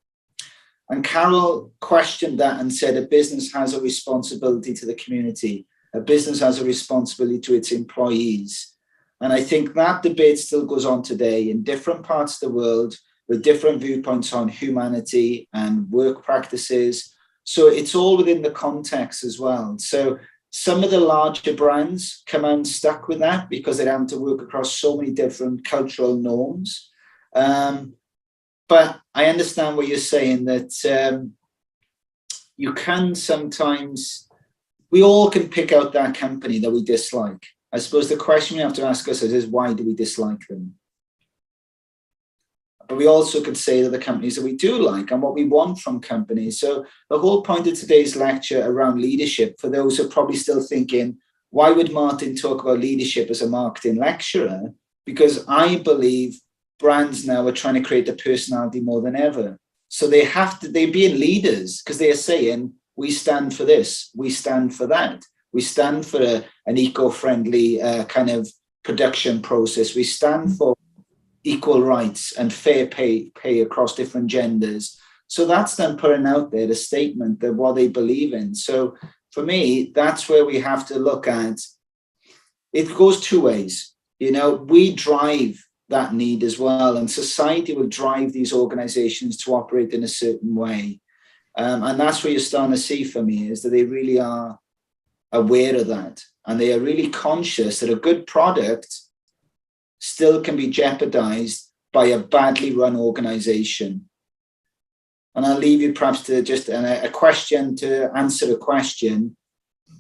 And Carroll questioned that and said a business has a responsibility to the community. A business has a responsibility to its employees. And I think that debate still goes on today in different parts of the world with different viewpoints on humanity and work practices. So it's all within the context as well. So some of the larger brands come unstuck with that because they're having to work across so many different cultural norms. But I understand what you're saying, that you can sometimes, we all can pick out that company that we dislike. I suppose the question we have to ask ourselves is, why do we dislike them? But we also could say that the companies that we do like and what we want from companies. So the whole point of today's lecture around leadership, for those who are probably still thinking, why would Martyn talk about leadership as a marketing lecturer? Because I believe brands now are trying to create a personality more than ever. So they're being leaders because they are saying, we stand for this, we stand for that. We stand for an eco-friendly kind of production process. We stand for equal rights and fair pay across different genders. So that's them putting out there the statement that what they believe in. So for me, that's where we have to look at. It goes two ways. You know, we drive that need as well, and society will drive these organizations to operate in a certain way. And that's where you're starting to see for me is that they really are aware of that, and they are really conscious that a good product still can be jeopardized by a badly run organization. And I'll leave you perhaps to just a question to answer a question.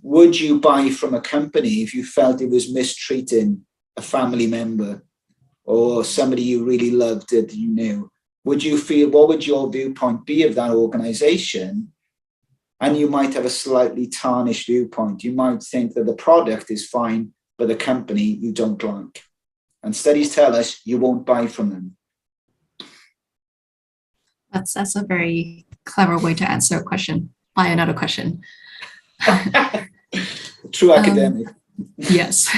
Would you buy from a company if you felt it was mistreating a family member or somebody you really loved that you knew? Would you feel, what would your viewpoint be of that organization? And you might have a slightly tarnished viewpoint. You might think that the product is fine, but the company you don't like. And studies tell us you won't buy from them. That's a very clever way to answer a question by another question. True academic. Yes.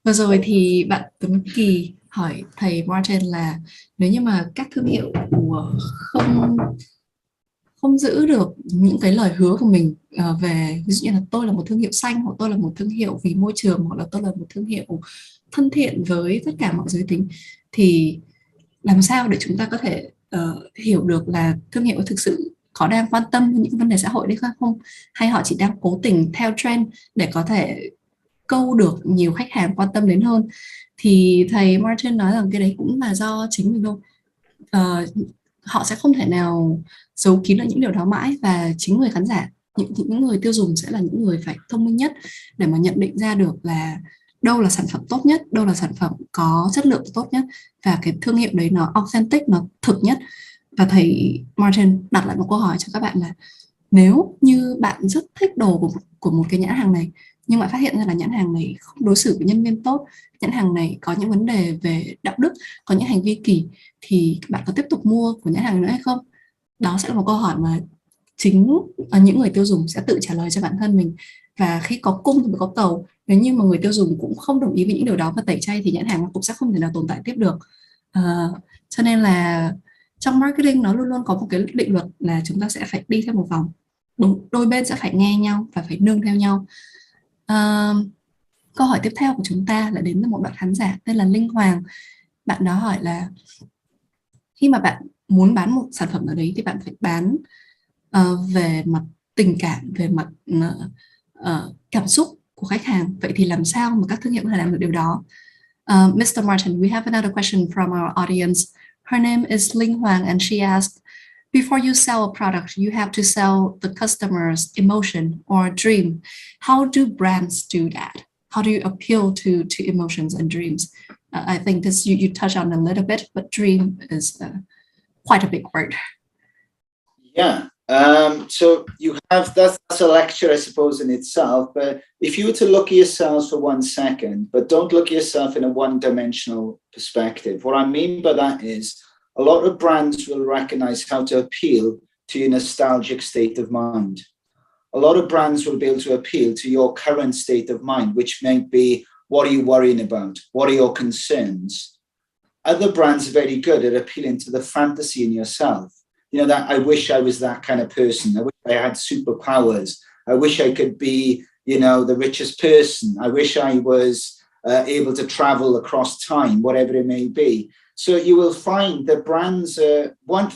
Vừa rồi thì bạn Tuấn Kỳ hỏi thầy Martyn là nếu như mà các thương hiệu không giữ được những cái lời hứa của mình về, ví dụ như là tôi là một thương hiệu xanh, hoặc tôi là một thương hiệu vì môi trường, hoặc là tôi là một thương hiệu thân thiện với tất cả mọi giới tính, thì làm sao để chúng ta có thể hiểu được là thương hiệu thực sự có đang quan tâm đến những vấn đề xã hội đấy không, hay họ chỉ đang cố tình theo trend để có thể câu được nhiều khách hàng quan tâm đến hơn. Thì thầy Martyn nói rằng cái đấy cũng là do chính mình thôi. Họ sẽ không thể nào giấu kín được những điều đó mãi, và chính người khán giả, những người tiêu dùng sẽ là những người phải thông minh nhất để mà nhận định ra được là đâu là sản phẩm tốt nhất, đâu là sản phẩm có chất lượng tốt nhất, và cái thương hiệu đấy nó authentic, nó thực nhất. Và thầy Martyn đặt lại một câu hỏi cho các bạn là nếu như bạn rất thích đồ của một cái nhãn hàng này, nhưng bạn phát hiện ra là nhãn hàng này không đối xử với nhân viên tốt, nhãn hàng này có những vấn đề về đạo đức, có những hành vi kỳ, thì bạn có tiếp tục mua của nhãn hàng nữa hay không? Đó sẽ là một câu hỏi mà chính những người tiêu dùng sẽ tự trả lời cho bản thân mình. Và khi có cung thì mới có cầu. Nếu như mà người tiêu dùng cũng không đồng ý với những điều đó và tẩy chay thì nhãn hàng cũng sẽ không thể nào tồn tại tiếp được. Cho nên là trong marketing nó luôn luôn có một cái định luật là chúng ta sẽ phải đi theo một vòng. Đôi bên sẽ phải nghe nhau và phải nương theo nhau. Câu hỏi tiếp theo của chúng ta là đến từ một bạn khán giả tên là Linh Hoàng. Bạn đó hỏi là khi mà bạn muốn bán một sản phẩm nào đấy thì bạn phải bán về mặt tình cảm, về mặt cảm xúc của khách hàng. Vậy thì làm sao mà các thương hiệu có thể làm được điều đó? Mr. Martyn, we have another question from our audience. Her name is Linh Hoàng and she asked, before you sell a product, you have to sell the customer's emotion or dream. How do brands do that? How do you appeal to emotions and dreams? I think this you touch on a little bit, but dream is quite a big word. Yeah. So you have that's a lecture, I suppose, in itself. But if you were to look at yourselves for 1 second, but don't look at yourself in a one-dimensional perspective. What I mean by that is a lot of brands will recognize how to appeal to your nostalgic state of mind. A lot of brands will be able to appeal to your current state of mind, which might be, what are you worrying about? What are your concerns? Other brands are very good at appealing to the fantasy in yourself. You know, that I wish I was that kind of person. I wish I had superpowers. I wish I could be, you know, the richest person. I wish I was able to travel across time, whatever it may be. So you will find that brands,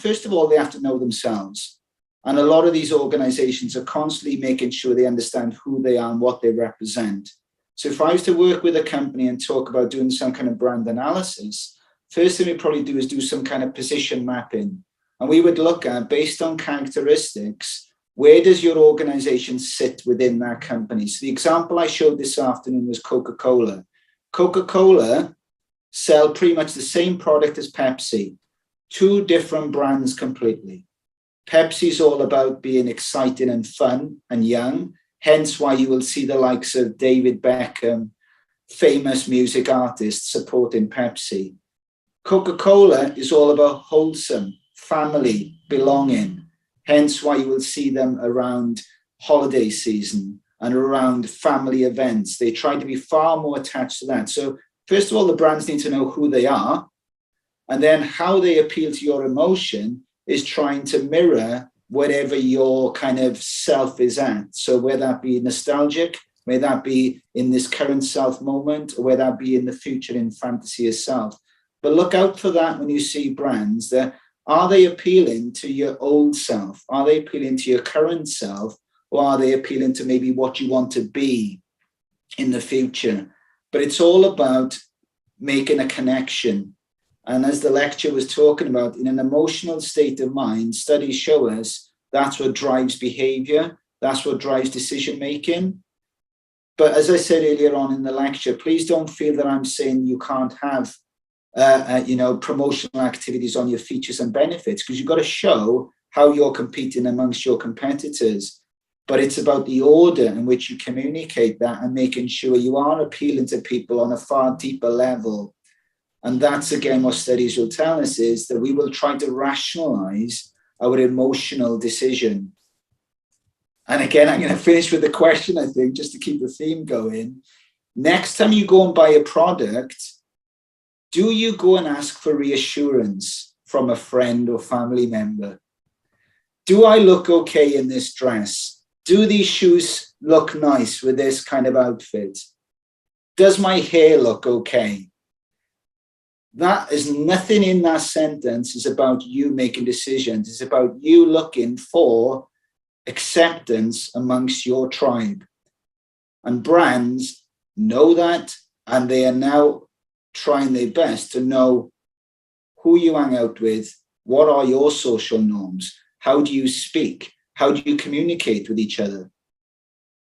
first of all, they have to know themselves. And a lot of these organizations are constantly making sure they understand who they are and what they represent. So if I was to work with a company and talk about doing some kind of brand analysis, first thing we probably do is do some kind of position mapping. And we would look at, based on characteristics, Where does your organization sit within that company? So the example I showed this afternoon was Coca-Cola. Coca-Cola sell pretty much the same product as Pepsi, two different brands completely. Pepsi's all about being exciting and fun and young, hence why you will see the likes of David Beckham, famous music artists, supporting Pepsi. Coca-Cola is all about wholesome, family, belonging, hence why you will see them around holiday season and around family events. They try to be far more attached to that. So first of all, the brands need to know who they are, and then how they appeal to your emotion is trying to mirror whatever your kind of self is at. So whether that be nostalgic, whether that be in this current self moment, or whether that be in the future in fantasy itself. But look out for that when you see brands. That are they appealing to your old self? Are they appealing to your current self? Or are they appealing to maybe what you want to be in the future? But it's all about making a connection. And as the lecture was talking about, in an emotional state of mind, studies show us that's what drives behavior, that's what drives decision making. But as I said earlier on in the lecture, please don't feel that I'm saying you can't have promotional activities on your features and benefits, because you've got to show how you're competing amongst your competitors. But it's about the order in which you communicate that and making sure you are appealing to people on a far deeper level. And that's, again, what studies will tell us, is that we will try to rationalize our emotional decision. And again, I'm going to finish with the question, I think, just to keep the theme going. Next time you go and buy a product, do you go and ask for reassurance from a friend or family member? Do I look okay in this dress? Do these shoes look nice with this kind of outfit? Does my hair look okay? That is nothing in that sentence is about you making decisions. It's about you looking for acceptance amongst your tribe. And brands know that, and they are now trying their best to know who you hang out with, what are your social norms, how do you speak, how do you communicate with each other.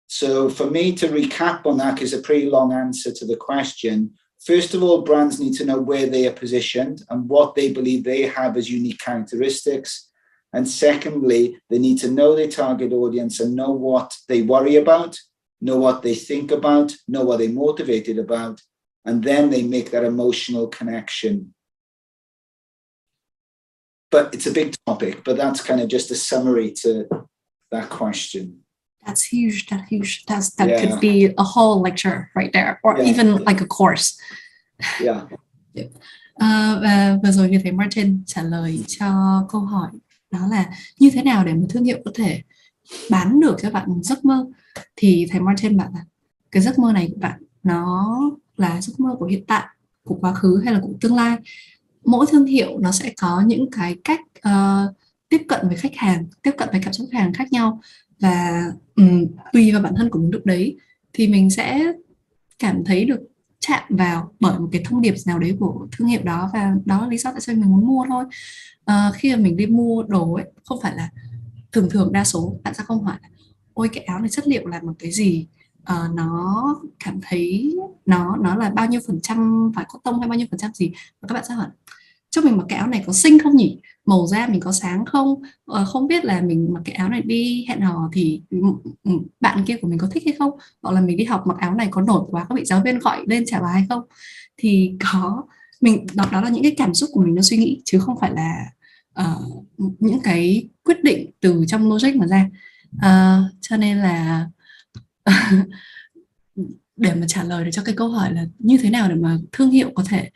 So for me to recap on that is a pretty long answer to the question. First of all, brands need to know where they are positioned and what they believe they have as unique characteristics. And secondly, they need to know their target audience and know what they worry about, know what they think about, know what they're motivated about, and then they make that emotional connection. But it's a big topic, but that's kind of just a summary to that question. That's huge. That could be a whole lecture right there, or even like a course. Yeah. Và vừa rồi như thấy Martyn trả lời cho câu hỏi đó là như thế nào để một thương hiệu có thể bán được cho bạn giấc mơ, thì thầy Martyn bảo là cái giấc mơ này của bạn nó là giấc mơ của hiện tại, của quá khứ hay là của tương lai. Mỗi thương hiệu nó sẽ có những cái cách tiếp cận với khách hàng, tiếp cận với cảm xúc khách hàng khác nhau, và tùy vào bản thân của mình lúc đấy thì mình sẽ cảm thấy được chạm vào bởi một cái thông điệp nào đấy của thương hiệu đó, và đó là lý do tại sao mình muốn mua thôi. Khi mà mình đi mua đồ ấy, không phải là thường đa số bạn sẽ không hỏi là ôi cái áo này chất liệu là một cái gì, nó cảm thấy nó là bao nhiêu phần trăm vải cotton hay bao nhiêu phần trăm gì, và các bạn sẽ hỏi cho mình mặc cái áo này có xinh không nhỉ, màu da mình có sáng không, không biết là mình mặc cái áo này đi hẹn hò thì bạn kia của mình có thích hay không, hoặc là mình đi học mặc áo này có nổi quá có bị giáo viên gọi lên trả bài hay không. Thì có mình đó là những cái cảm xúc của mình nó suy nghĩ, chứ không phải là những cái quyết định từ trong logic mà ra. Cho nên là để mà trả lời được cho cái câu hỏi là như thế nào để mà thương hiệu có thể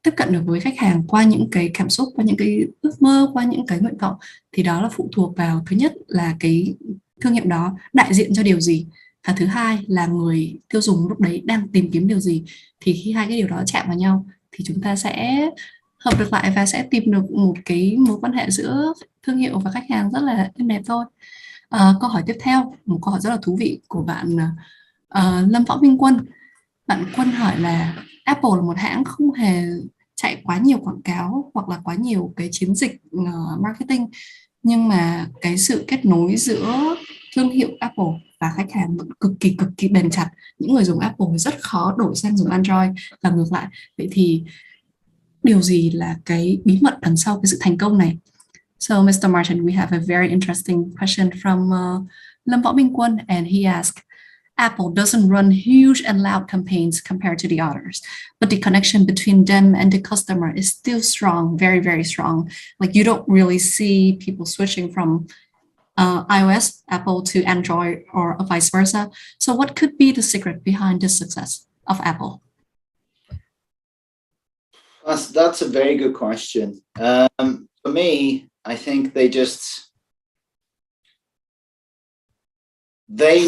tiếp cận được với khách hàng qua những cái cảm xúc, qua những cái ước mơ, qua những cái nguyện vọng, thì đó là phụ thuộc vào, thứ nhất là cái thương hiệu đó đại diện cho điều gì, và thứ hai là người tiêu dùng lúc đấy đang tìm kiếm điều gì. Thì khi hai cái điều đó chạm vào nhau thì chúng ta sẽ hợp được lại và sẽ tìm được một cái mối quan hệ giữa thương hiệu và khách hàng rất là êm đẹp thôi. Câu hỏi tiếp theo, một câu hỏi rất là thú vị của bạn Lâm Võ Minh Quân. Bạn Quân hỏi là Apple là một hãng không hề chạy quá nhiều quảng cáo hoặc là quá nhiều cái chiến dịch marketing, nhưng mà cái sự kết nối giữa thương hiệu Apple và khách hàng vẫn cực kỳ bền chặt. Những người dùng Apple rất khó đổi sang dùng Android và ngược lại. Vậy thì điều gì là cái bí mật đằng sau cái sự thành công này? So, Mr. Martyn, we have a very interesting question from Lâm Võ Minh Quân, and he asked, Apple doesn't run huge and loud campaigns compared to the others, but the connection between them and the customer is still strong, very, very strong. Like, you don't really see people switching from iOS, Apple to Android, or vice versa. So what could be the secret behind the success of Apple? That's a very good question. For me, I think they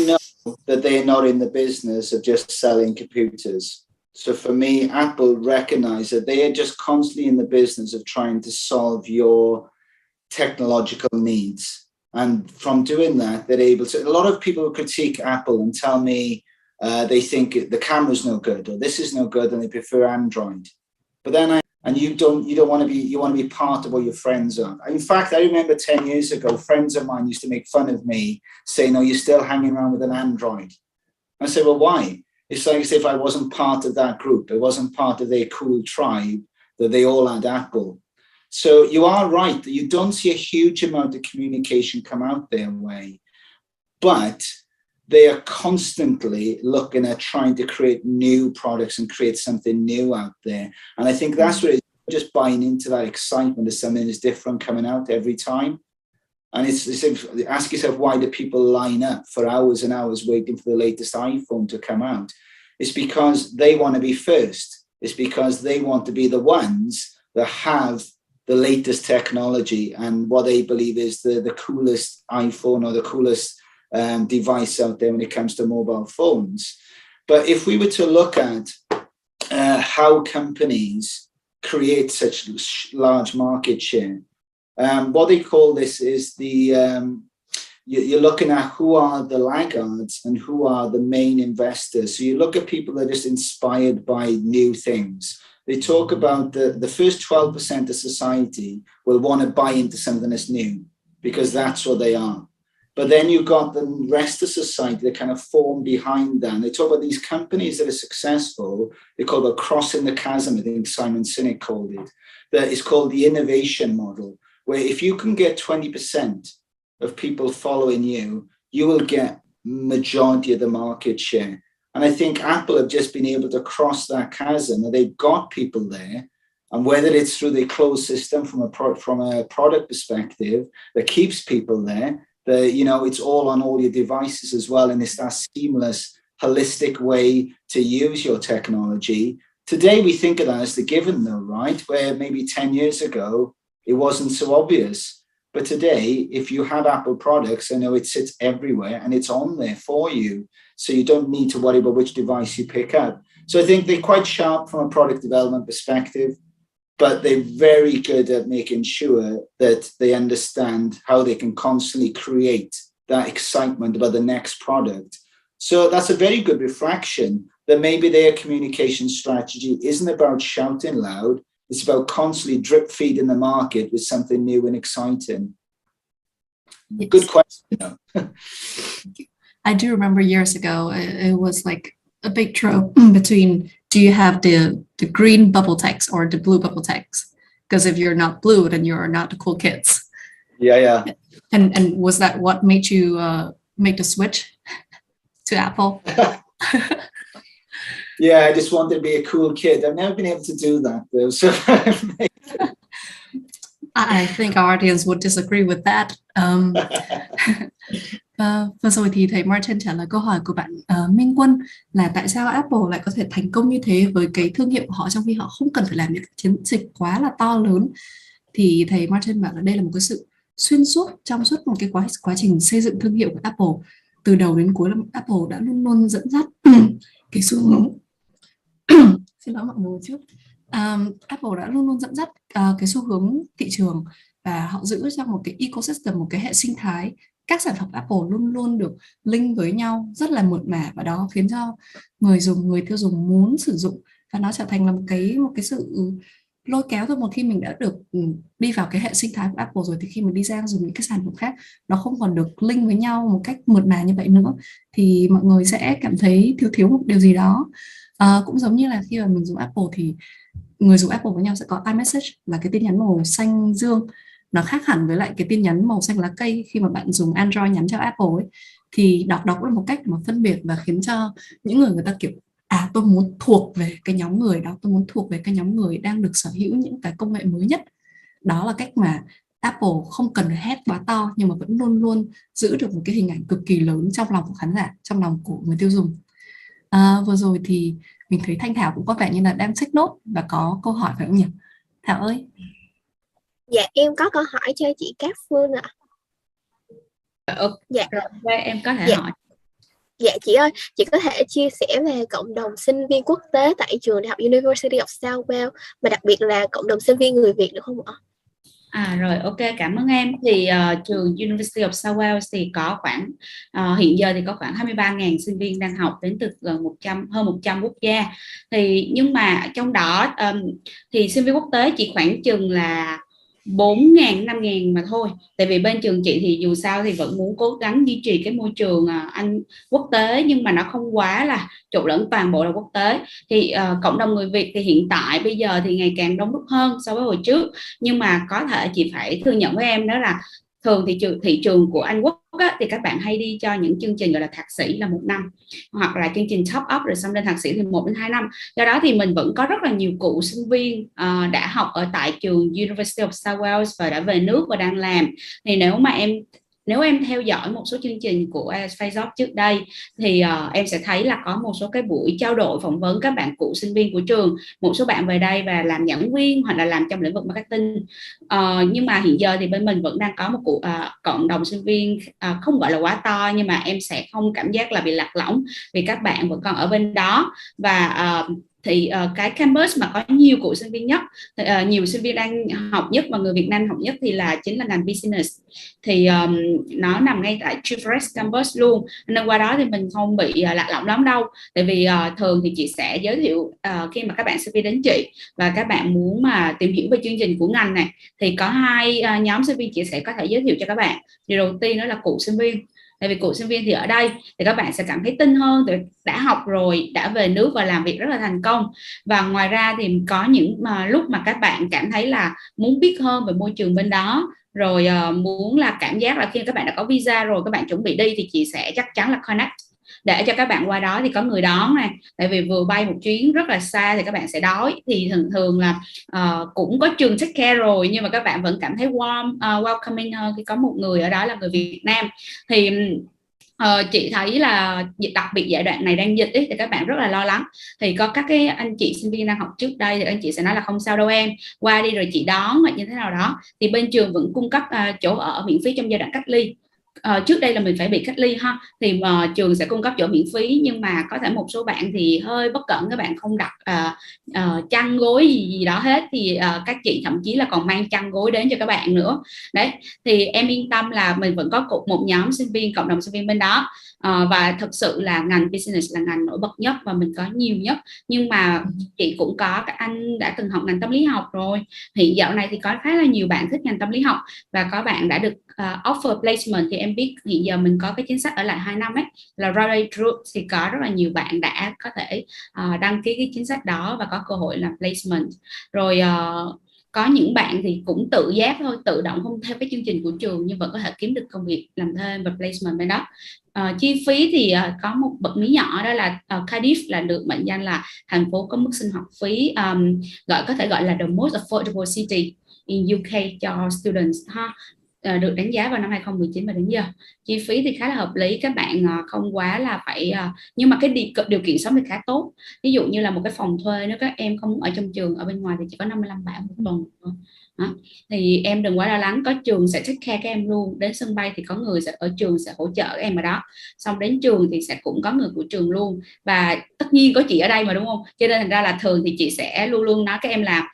know that they're not in the business of just selling computers. So for me, Apple recognize that they are just constantly in the business of trying to solve your technological needs. And from doing that, they're able to, a lot of people critique Apple and tell me they think the camera's no good or this is no good and they prefer Android. But then you don't want to be, you want to be part of what your friends are. In fact, I remember 10 years ago, friends of mine used to make fun of me saying, "Oh, you're still hanging around with an Android." I said, "Well, why?" It's like as if I wasn't part of that group. It wasn't part of their cool tribe that they all had Apple. So you are right that you don't see a huge amount of communication come out their way, but they are constantly looking at trying to create new products and create something new out there. And I think that's what it is, just buying into that excitement of something is different coming out every time. And it's ask yourself, why do people line up for hours and hours waiting for the latest iPhone to come out? It's because they want to be first. It's because they want to be the ones that have the latest technology and what they believe is the coolest iPhone or the coolest device out there when it comes to mobile phones. But if we were to look at how companies create such large market share, what they call this is you're looking at who are the laggards and who are the main investors. So you look at people that are just inspired by new things. They talk about the first 12% of society will want to buy into something that's new because that's what they are. But then you've got the rest of society that kind of form behind that. And they talk about these companies that are successful. They call it crossing the chasm. I think Simon Sinek called it. That is called the innovation model, where if you can get 20% of people following you, you will get majority of the market share. And I think Apple have just been able to cross that chasm, and they've got people there. And whether it's through the closed system from a product perspective that keeps people there, it's all on all your devices as well, and it's that seamless, holistic way to use your technology. Today, we think of that as the given, though, right? Where maybe 10 years ago, it wasn't so obvious. But today, if you have Apple products, I know it sits everywhere and it's on there for you. So you don't need to worry about which device you pick up. So I think they're quite sharp from a product development perspective, but they're very good at making sure that they understand how they can constantly create that excitement about the next product. So that's a very good reflection that maybe their communication strategy isn't about shouting loud. It's about constantly drip feeding the market with something new and exciting. Yes. Good question. I do remember years ago, it was like a big trope between, do you have the green bubble text or the blue bubble text? Because if you're not blue, then you're not the cool kids. Yeah. And was that what made you make the switch to Apple? Yeah, I just wanted to be a cool kid. I've never been able to do that, though. So I think our audience would disagree with that. Vừa rồi thì thầy Martyn trả lời câu hỏi của bạn Minh Quân là tại sao Apple lại có thể thành công như thế với cái thương hiệu của họ trong khi họ không cần phải làm những chiến dịch quá là to lớn. Thì thầy Martyn bảo là đây là một cái sự xuyên suốt trong suốt một cái quá trình xây dựng thương hiệu của Apple. Từ đầu đến cuối, Apple đã luôn luôn dẫn dắt cái xu hướng xin lỗi mọi người trước. Apple đã luôn luôn dẫn dắt cái xu hướng thị trường và họ giữ trong một cái ecosystem, một cái hệ sinh thái. Các sản phẩm Apple luôn luôn được link với nhau rất là mượt mà, và đó khiến cho người tiêu dùng muốn sử dụng, và nó trở thành là một cái sự lôi kéo thôi. Một khi mình đã được đi vào cái hệ sinh thái của Apple rồi, thì khi mình đi ra dùng những cái sản phẩm khác, nó không còn được link với nhau một cách mượt mà như vậy nữa, thì mọi người sẽ cảm thấy thiếu thiếu một điều gì đó. Cũng giống như là khi mà mình dùng Apple thì người dùng Apple với nhau sẽ có iMessage là cái tin nhắn màu xanh dương, nó khác hẳn với lại cái tin nhắn màu xanh lá cây khi mà bạn dùng Android nhắn cho Apple ấy. Thì đọc là một cách mà phân biệt và khiến cho những người ta kiểu tôi muốn thuộc về cái nhóm người đó, tôi muốn thuộc về cái nhóm người đang được sở hữu những cái công nghệ mới nhất. Đó là cách mà Apple không cần phải hét quá to nhưng mà vẫn luôn luôn giữ được một cái hình ảnh cực kỳ lớn trong lòng của khán giả, trong lòng của người tiêu dùng. Vừa rồi thì mình thấy Thanh Thảo cũng có vẻ như là đang take note và có câu hỏi phải không nhỉ? Thảo ơi. Dạ em có câu hỏi cho chị Cát Phương ạ. Dạ rồi, em có thể hỏi. Dạ chị ơi, chị có thể chia sẻ về cộng đồng sinh viên quốc tế tại trường Đại học University of South Wales, và đặc biệt là cộng đồng sinh viên người Việt được không ạ? Rồi, ok, cảm ơn em. Thì trường University of South Wales thì có khoảng hiện giờ thì có khoảng 23.000 sinh viên đang học đến từ gần hơn 100 quốc gia. Thì nhưng mà trong đó thì sinh viên quốc tế chỉ khoảng chừng là 4.000, 5.000 mà thôi. Tại vì bên trường chị thì dù sao thì vẫn muốn cố gắng duy trì cái môi trường Anh quốc tế, nhưng mà nó không quá là trộn lẫn toàn bộ là quốc tế. Thì cộng đồng người Việt thì hiện tại bây giờ thì ngày càng đông đúc hơn so với hồi trước. Nhưng mà có thể chị phải thừa nhận với em đó là thường thì thị trường của Anh Quốc á, thì các bạn hay đi cho những chương trình gọi là thạc sĩ là 1 năm, hoặc là chương trình top up rồi xong lên thạc sĩ thì 1 đến 2 năm. Do đó thì mình vẫn có rất là nhiều cựu sinh viên đã học ở tại trường University of South Wales và đã về nước và đang làm. Thì nếu em theo dõi một số chương trình của Face trước đây thì em sẽ thấy là có một số cái buổi trao đổi phỏng vấn các bạn cựu sinh viên của trường. Một số bạn về đây và làm giảng viên hoặc là làm trong lĩnh vực marketing. Nhưng mà hiện giờ thì bên mình vẫn đang có một cộng đồng sinh viên không gọi là quá to, nhưng mà em sẽ không cảm giác là bị lạc lõng vì các bạn vẫn còn ở bên đó. Và thì cái campus mà có nhiều cựu sinh viên nhất, nhiều sinh viên đang học nhất và người Việt Nam học nhất thì chính là ngành business. Thì nó nằm ngay tại Forest campus luôn, nên qua đó thì mình không bị lạc lõng lắm đâu. Tại vì thường thì chị sẽ giới thiệu khi mà các bạn sinh viên đến chị và các bạn muốn mà tìm hiểu về chương trình của ngành này, thì có hai nhóm sinh viên chị sẽ có thể giới thiệu cho các bạn. Điều đầu tiên đó là cựu sinh viên. Tại vì cựu sinh viên thì ở đây thì các bạn sẽ cảm thấy tin hơn, tại đã học rồi, đã về nước và làm việc rất là thành công. Và ngoài ra thì có những lúc mà các bạn cảm thấy là muốn biết hơn về môi trường bên đó, rồi muốn là cảm giác là khi các bạn đã có visa rồi, các bạn chuẩn bị đi, thì chị sẽ chắc chắn là connect để cho các bạn qua đó thì có người đón này. Tại vì vừa bay một chuyến rất là xa thì các bạn sẽ đói, thì thường là cũng có trường take care rồi, nhưng mà các bạn vẫn cảm thấy warm, welcoming hơn khi có một người ở đó là người Việt Nam. Thì chị thấy là đặc biệt giai đoạn này đang dịch ý, thì các bạn rất là lo lắng. Thì có các cái anh chị sinh viên đang học trước đây thì anh chị sẽ nói là không sao đâu em, qua đi rồi chị đón hoặc như thế nào đó. Thì bên trường vẫn cung cấp chỗ ở miễn phí trong giai đoạn cách ly. Trước đây là mình phải bị cách ly ha, thì trường sẽ cung cấp chỗ miễn phí, nhưng mà có thể một số bạn thì hơi bất cẩn, các bạn không đặt chăn gối gì đó hết, thì các chị thậm chí là còn mang chăn gối đến cho các bạn nữa. Đấy, thì em yên tâm là mình vẫn có một nhóm sinh viên, cộng đồng sinh viên bên đó. Và thực sự là ngành business là ngành nổi bật nhất và mình có nhiều nhất. Nhưng mà chị cũng có các anh đã từng học ngành tâm lý học rồi. Hiện dạo này thì có khá là nhiều bạn thích ngành tâm lý học và có bạn đã được offer placement. Thì em biết hiện giờ mình có cái chính sách ở lại 2 năm ấy, là Raleigh Route, thì có rất là nhiều bạn đã có thể đăng ký cái chính sách đó và có cơ hội làm placement. Rồi có những bạn thì cũng tự giác thôi, tự động không theo cái chương trình của trường nhưng vẫn có thể kiếm được công việc làm thêm và placement bên đó. Chi phí thì có một bậc mí nhỏ, đó là Cardiff là được mệnh danh là thành phố có mức sinh hoạt phí có thể gọi là the most affordable city in UK cho students ha. Được đánh giá vào năm 2019 và đến giờ. Chi phí thì khá là hợp lý, các bạn không quá là phải nhưng mà cái điều kiện sống thì khá tốt. Ví dụ như là một cái phòng thuê, nếu các em không ở trong trường, ở bên ngoài thì chỉ có 55 bảng một tuần. Đó. Thì em đừng quá lo lắng, có trường sẽ take care các em luôn. Đến sân bay thì có người sẽ ở trường sẽ hỗ trợ các em ở đó, xong đến trường thì sẽ cũng có người của trường luôn. Và tất nhiên có chị ở đây mà, đúng không? Cho nên thành ra là thường thì chị sẽ luôn luôn nói các em là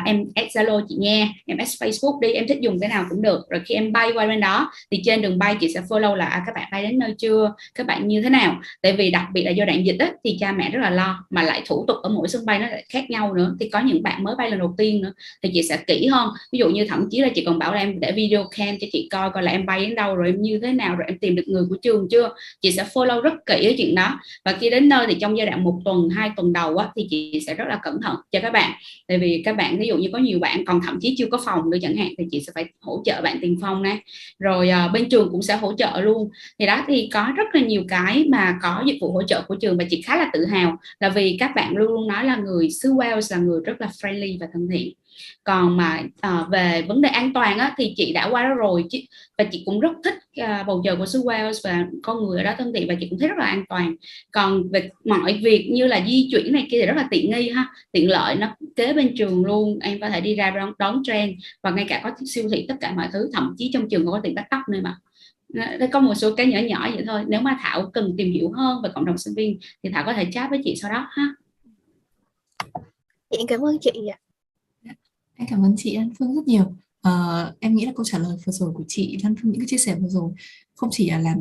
em add Zalo chị nha, em add Facebook đi, em thích dùng cái nào cũng được. Rồi khi em bay qua bên đó thì trên đường bay chị sẽ follow là các bạn bay đến nơi chưa, các bạn như thế nào. Tại vì đặc biệt là do đoạn dịch á, thì cha mẹ rất là lo, mà lại thủ tục ở mỗi sân bay nó lại khác nhau nữa. Thì có những bạn mới bay lần đầu tiên nữa thì chị sẽ kỹ hơn. Ví dụ như thậm chí là chị còn bảo là em để video cam cho chị coi coi là em bay đến đâu, rồi em như thế nào, rồi em tìm được người của trường chưa. Chị sẽ follow rất kỹ ở chuyện đó. Và khi đến nơi thì trong giai đoạn 1 tuần 2 tuần đầu á, thì chị sẽ rất là cẩn thận cho các bạn. Tại vì các bạn ví dụ như có nhiều bạn còn thậm chí chưa có phòng nữa chẳng hạn, thì chị sẽ phải hỗ trợ bạn tiền phòng nè. Rồi bên trường cũng sẽ hỗ trợ luôn. Thì đó, thì có rất là nhiều cái mà có dịch vụ hỗ trợ của trường. Và chị khá là tự hào là vì các bạn luôn luôn nói là người xứ Wales là người rất là friendly và thân thiện. Còn mà về vấn đề an toàn á, thì chị đã qua đó rồi và chị cũng rất thích bầu trời của xứ Wales và con người ở đó thân thiện, và chị cũng thấy rất là an toàn. Còn về mọi việc như là di chuyển này kia thì rất là tiện nghi ha, tiện lợi, nó kế bên trường luôn, em có thể đi ra đón train, và ngay cả có siêu thị, tất cả mọi thứ, thậm chí trong trường còn có tiệm cắt tóc nữa mà. Đây có một số cái nhỏ nhỏ vậy thôi. Nếu mà Thảo cần tìm hiểu hơn về cộng đồng sinh viên thì Thảo có thể chat với chị sau đó ha. Em cảm ơn chị ạ. Em cảm ơn chị Lan Phương rất nhiều. Em nghĩ là câu trả lời vừa rồi của chị Lan Phương, những cái chia sẻ vừa rồi không chỉ là làm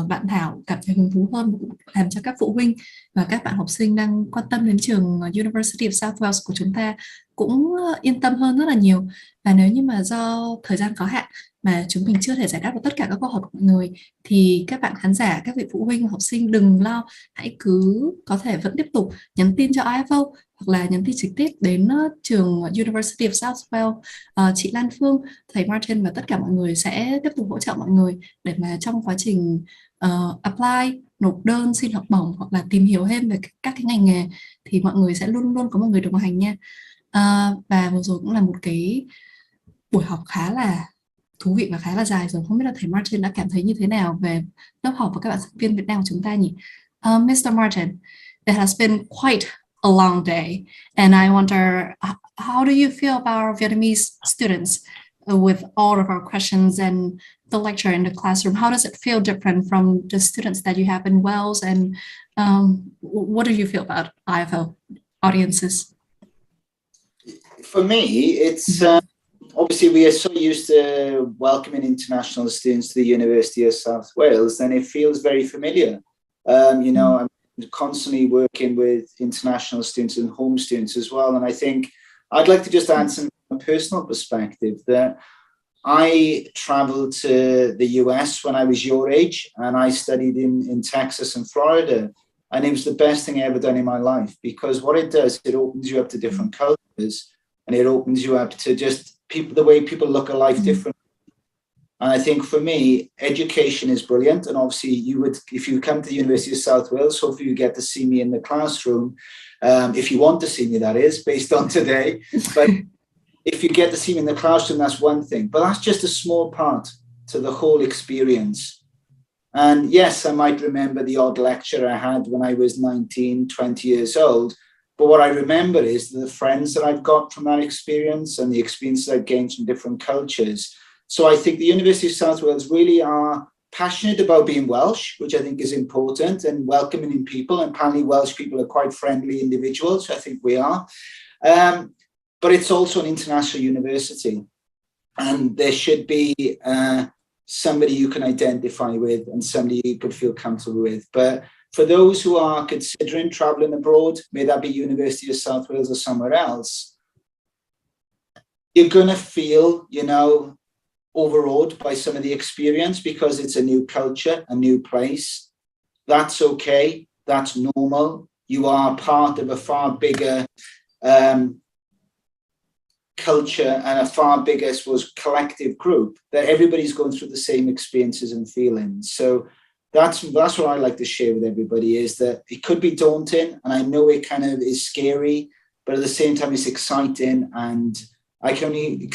bạn Thảo cảm thấy hứng thú hơn, mà cũng làm cho các phụ huynh và các bạn học sinh đang quan tâm đến trường University of South Wales của chúng ta cũng yên tâm hơn rất là nhiều. Và nếu như mà do thời gian có hạn mà chúng mình chưa thể giải đáp được tất cả các câu hỏi của mọi người, thì các bạn khán giả, các vị phụ huynh học sinh đừng lo, hãy cứ có thể vẫn tiếp tục nhắn tin cho IFO hoặc là nhắn tin trực tiếp đến trường University of South Wales. Chị Lan Phương, thầy Martyn và tất cả mọi người sẽ tiếp tục hỗ trợ mọi người để mà trong quá trình apply, nộp đơn xin học bổng hoặc là tìm hiểu thêm về các cái ngành nghề thì mọi người sẽ luôn luôn có một người đồng hành nha. Và vừa rồi cũng là một cái buổi học khá là thú vị và khá là dài rồi. Không biết là thầy Martyn đã cảm thấy như thế nào về lớp học và các bạn sinh viên Việt Nam của chúng ta nhỉ? Mr. Martyn, it has been quite a long day, and I wonder, how do you feel about our Vietnamese students with all of our questions and the lecture in the classroom? How does it feel different from the students that you have in Wales, and what do you feel about IFO audiences? For me, it's obviously we are so used to welcoming international students to the University of South Wales, and it feels very familiar. You know, I'm constantly working with international students and home students as well. And I think I'd like to just add some personal perspective that I traveled to the US when I was your age, and I studied in Texas and Florida. And it was the best thing I ever done in my life, because what it does, it opens you up to different cultures, and it opens you up to just people, the way people look at life differently. And I think for me, education is brilliant. And obviously you would, if you come to the University of South Wales, hopefully you get to see me in the classroom. If you want to see me, that is, based on today. But if you get to see me in the classroom, that's one thing. But that's just a small part to the whole experience. And yes, I might remember the odd lecture I had when I was 19, 20 years old. But what I remember is the friends that I've got from that experience and the experiences I've gained from different cultures. So I think the University of South Wales really are passionate about being Welsh, which I think is important, and welcoming in people. And apparently Welsh people are quite friendly individuals. I think we are. But it's also an international university. And there should be somebody you can identify with and somebody you could feel comfortable with. But for those who are considering traveling abroad, may that be University of South Wales or somewhere else, you're going to feel, you know, overawed by some of the experience because it's a new culture, a new place. That's okay. That's normal. You are part of a far bigger culture and a far bigger, I suppose, collective group that everybody's going through the same experiences and feelings. So that's what I like to share with everybody, is that it could be daunting, and I know it kind of is scary, but at the same time it's exciting, and I can only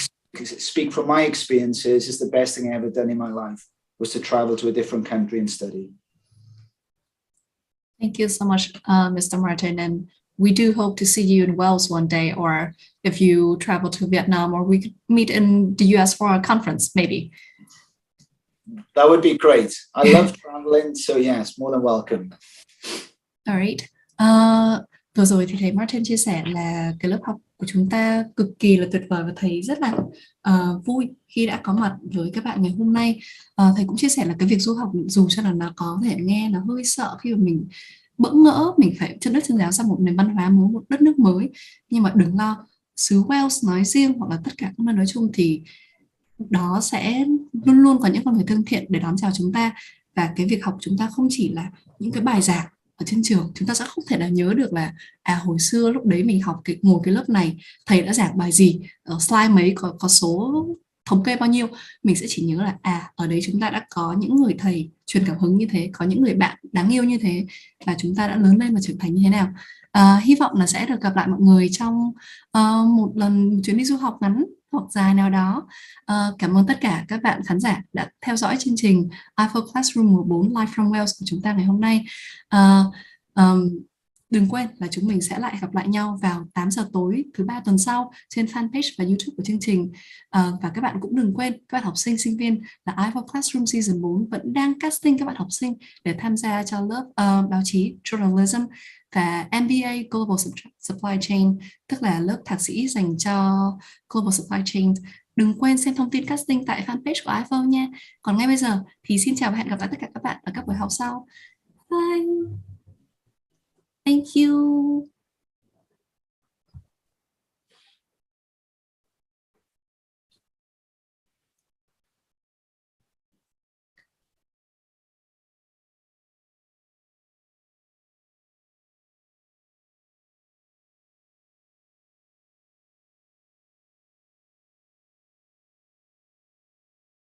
speak from my experiences. It's the best thing I ever done in my life, was to travel to a different country and study. Thank you so much, Mr. Martyn, and we do hope to see you in Wales one day, or if you travel to Vietnam, or we could meet in the US for a conference, maybe. That would be great. I love traveling, so yes, more than welcome. Alright. Vừa rồi thì thầy Martyn chia sẻ là cái lớp học của chúng ta cực kỳ là tuyệt vời và thầy rất là vui khi đã có mặt với các bạn ngày hôm nay. Thầy cũng chia sẻ là cái việc du học dù cho là nó có thể nghe nó hơi sợ khi mà mình bỡ ngỡ, mình phải chân đất chân giáo sang một nền văn hóa mới, một đất nước mới, nhưng mà đừng lo, xứ Wales nói riêng hoặc là tất cả các nơi nói chung thì đó sẽ luôn luôn có những con người thân thiện để đón chào chúng ta. Và cái việc học chúng ta không chỉ là những cái bài giảng ở trên trường, chúng ta sẽ không thể nào nhớ được là hồi xưa lúc đấy mình học ngồi cái lớp này thầy đã giảng bài gì, ở slide mấy có số thống kê bao nhiêu. Mình sẽ chỉ nhớ là ở đấy chúng ta đã có những người thầy truyền cảm hứng như thế, có những người bạn đáng yêu như thế, và chúng ta đã lớn lên và trưởng thành như thế nào. Hy vọng là sẽ được gặp lại mọi người trong một chuyến đi du học ngắn hoặc dài nào đó. Cảm ơn tất cả các bạn khán giả đã theo dõi chương trình IFO Classroom mùa 4 Live from Wales của chúng ta ngày hôm nay. Đừng quên là chúng mình sẽ lại gặp lại nhau vào 8 giờ tối thứ 3 tuần sau trên fanpage và YouTube của chương trình. Và các bạn cũng đừng quên, các bạn học sinh, sinh viên là IFO Classroom Season 4 vẫn đang casting các bạn học sinh để tham gia cho lớp báo chí Journalism và MBA Global Supply Chain, tức là lớp thạc sĩ dành cho Global Supply Chain. Đừng quên xem thông tin casting tại fanpage của IFO nha. Còn ngay bây giờ thì xin chào và hẹn gặp lại tất cả các bạn ở các buổi học sau. Bye. Thank you.